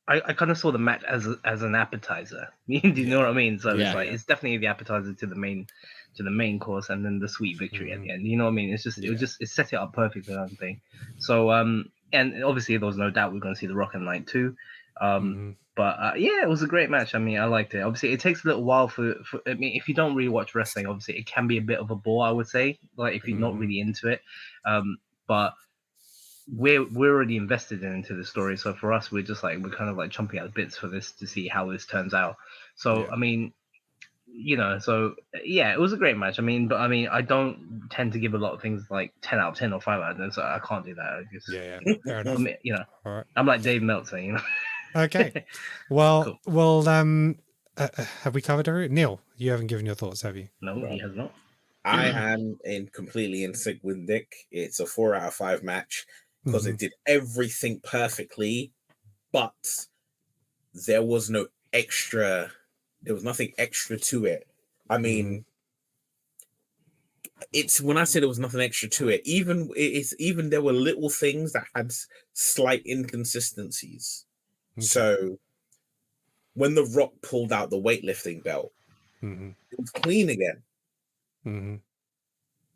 I kind of saw the match as an appetizer. Do you know what I mean? So
Yeah.
it's like it's definitely the appetizer to the main course, and then the sweet victory at the end. You know what I mean? It's just it set it up perfectly, I think. So and obviously there was no doubt we are going to see The Rock and Knight 2. But yeah, it was a great match. I mean, I liked it. Obviously, it takes a little while for I mean, if you don't really watch wrestling, obviously it can be a bit of a bore, I would say, like if you're not really into it. But we're already invested into the story, so for us, we're kind of like chomping at the bits for this to see how this turns out. So I mean, so yeah, it was a great match. I mean, I don't tend to give a lot of things like 10 out of 10 or 5 out of 10, so I can't do that. I guess.
Fair enough.
I mean,
All right.
I'm like Dave Meltzer,
Okay. Well,
Cool.
have we covered it? Neil, you haven't given your thoughts, have you?
No, he has not.
I am completely in sync with Nick. It's a 4 out of 5 match because it did everything perfectly, but there was no extra. There was nothing extra to it. I mean, it's when I said there was nothing extra to it. Even there were little things that had slight inconsistencies. Okay. So when The Rock pulled out the weightlifting belt, it was clean again.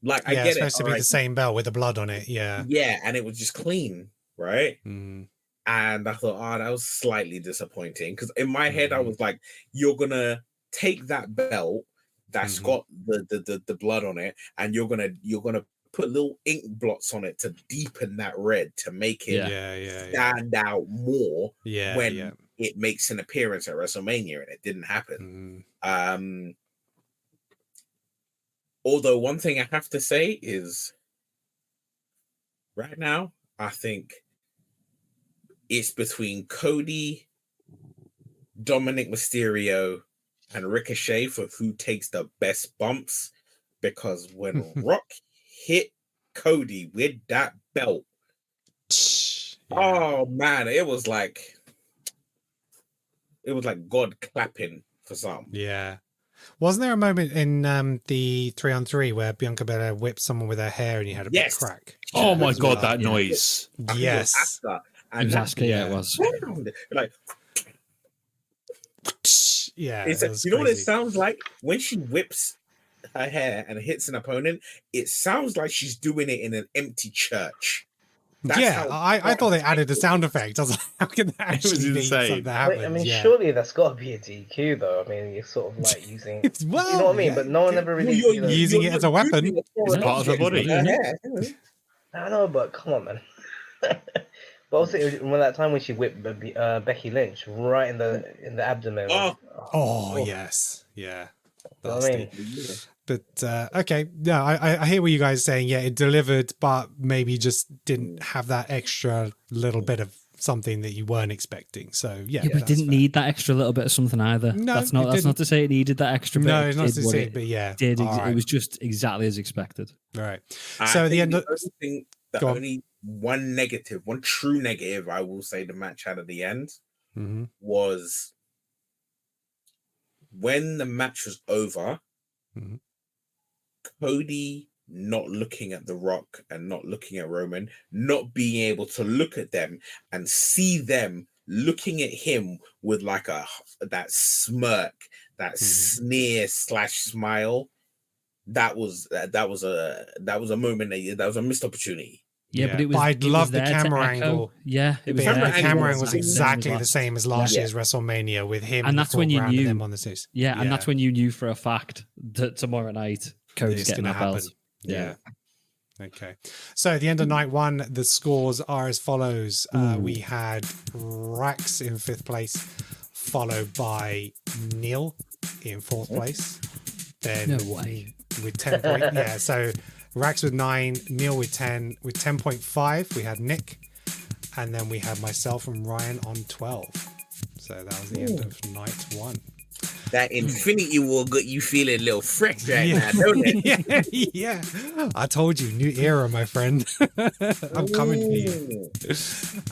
Like I get
it's supposed to be the same belt with the blood on it. Yeah,
and it was just clean, right? And I thought, that was slightly disappointing because in my head I was like, you're gonna take that belt that's got the blood on it, and you're gonna put little ink blots on it to deepen that red to make it stand out more when it makes an appearance at WrestleMania, and it didn't happen. Although one thing I have to say is, right now I think it's between Cody, Dominic Mysterio, and Ricochet for who takes the best bumps, because when Rock hit Cody with that belt, oh man, it was like God clapping for some.
Yeah. Wasn't there a moment in the 3-on-3 where Bianca Belair whipped someone with her hair and you had a big crack?
Oh my God, that noise.
Yes.
And
exactly, it was.
Like,
yeah.
You know what it sounds like when she whips her hair and hits an opponent? It sounds like she's doing it in an empty church.
I thought they added a sound effect. I was like, how can that actually be something that happens?
I mean, surely that's got to be a DQ, though. I mean, you're sort of like using, you know what I mean? But no one ever really
using it as a weapon.
It's part of her body.
I know, but come on, man. But also, when that time when she whipped Becky Lynch right in the abdomen.
Yes, yeah.
I mean,
but okay, yeah, I hear what you guys are saying. Yeah, it delivered, but maybe just didn't have that extra little bit of something that you weren't expecting. So yeah,
but it didn't need that extra little bit of something either.
No,
that's not to say it needed that extra bit.
No, it's not to say, but yeah,
it was just exactly as expected.
All right. So the end.
The only one true negative I will say the match had at the end was when the match was over, Cody not looking at The Rock and not looking at Roman, not being able to look at them and see them looking at him with like that smirk, that sneer / smile. That was a moment that was a missed opportunity.
Yeah, but it was.
I love the camera angle.
Yeah,
the camera angle was exactly the same as last year's WrestleMania with him,
and that's when you knew
them on the stage.
Yeah, and that's when you knew for a fact that tomorrow night Cody's getting that belt.
Yeah. Okay. So at the end of night one, the scores are as follows. We had Rax in 5th place, followed by Neil in 4th place. Then
no way.
With 10 points. Yeah, so Rax with 9, Neil with 10. With 10.5, we had Nick. And then we had myself and Ryan on 12. So that was the end of night one.
That Infinity War got you feeling a little fresh right now, don't it?
Yeah. I told you, new era, my friend. I'm coming for you.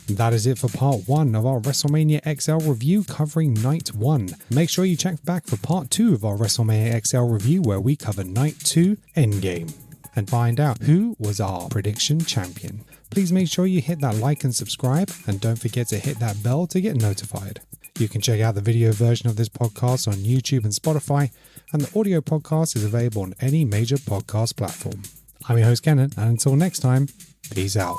That is it for part 1 of our WrestleMania XL review covering night 1. Make sure you check back for part 2 of our WrestleMania XL review where we cover night 2 Endgame. and find out who was our prediction champion. Please make sure you hit that like and subscribe, and don't forget to hit that bell to get notified. You can check out the video version of this podcast on YouTube and Spotify, and the audio podcast is available on any major podcast platform. I'm your host, Kenneth, and until next time, peace out.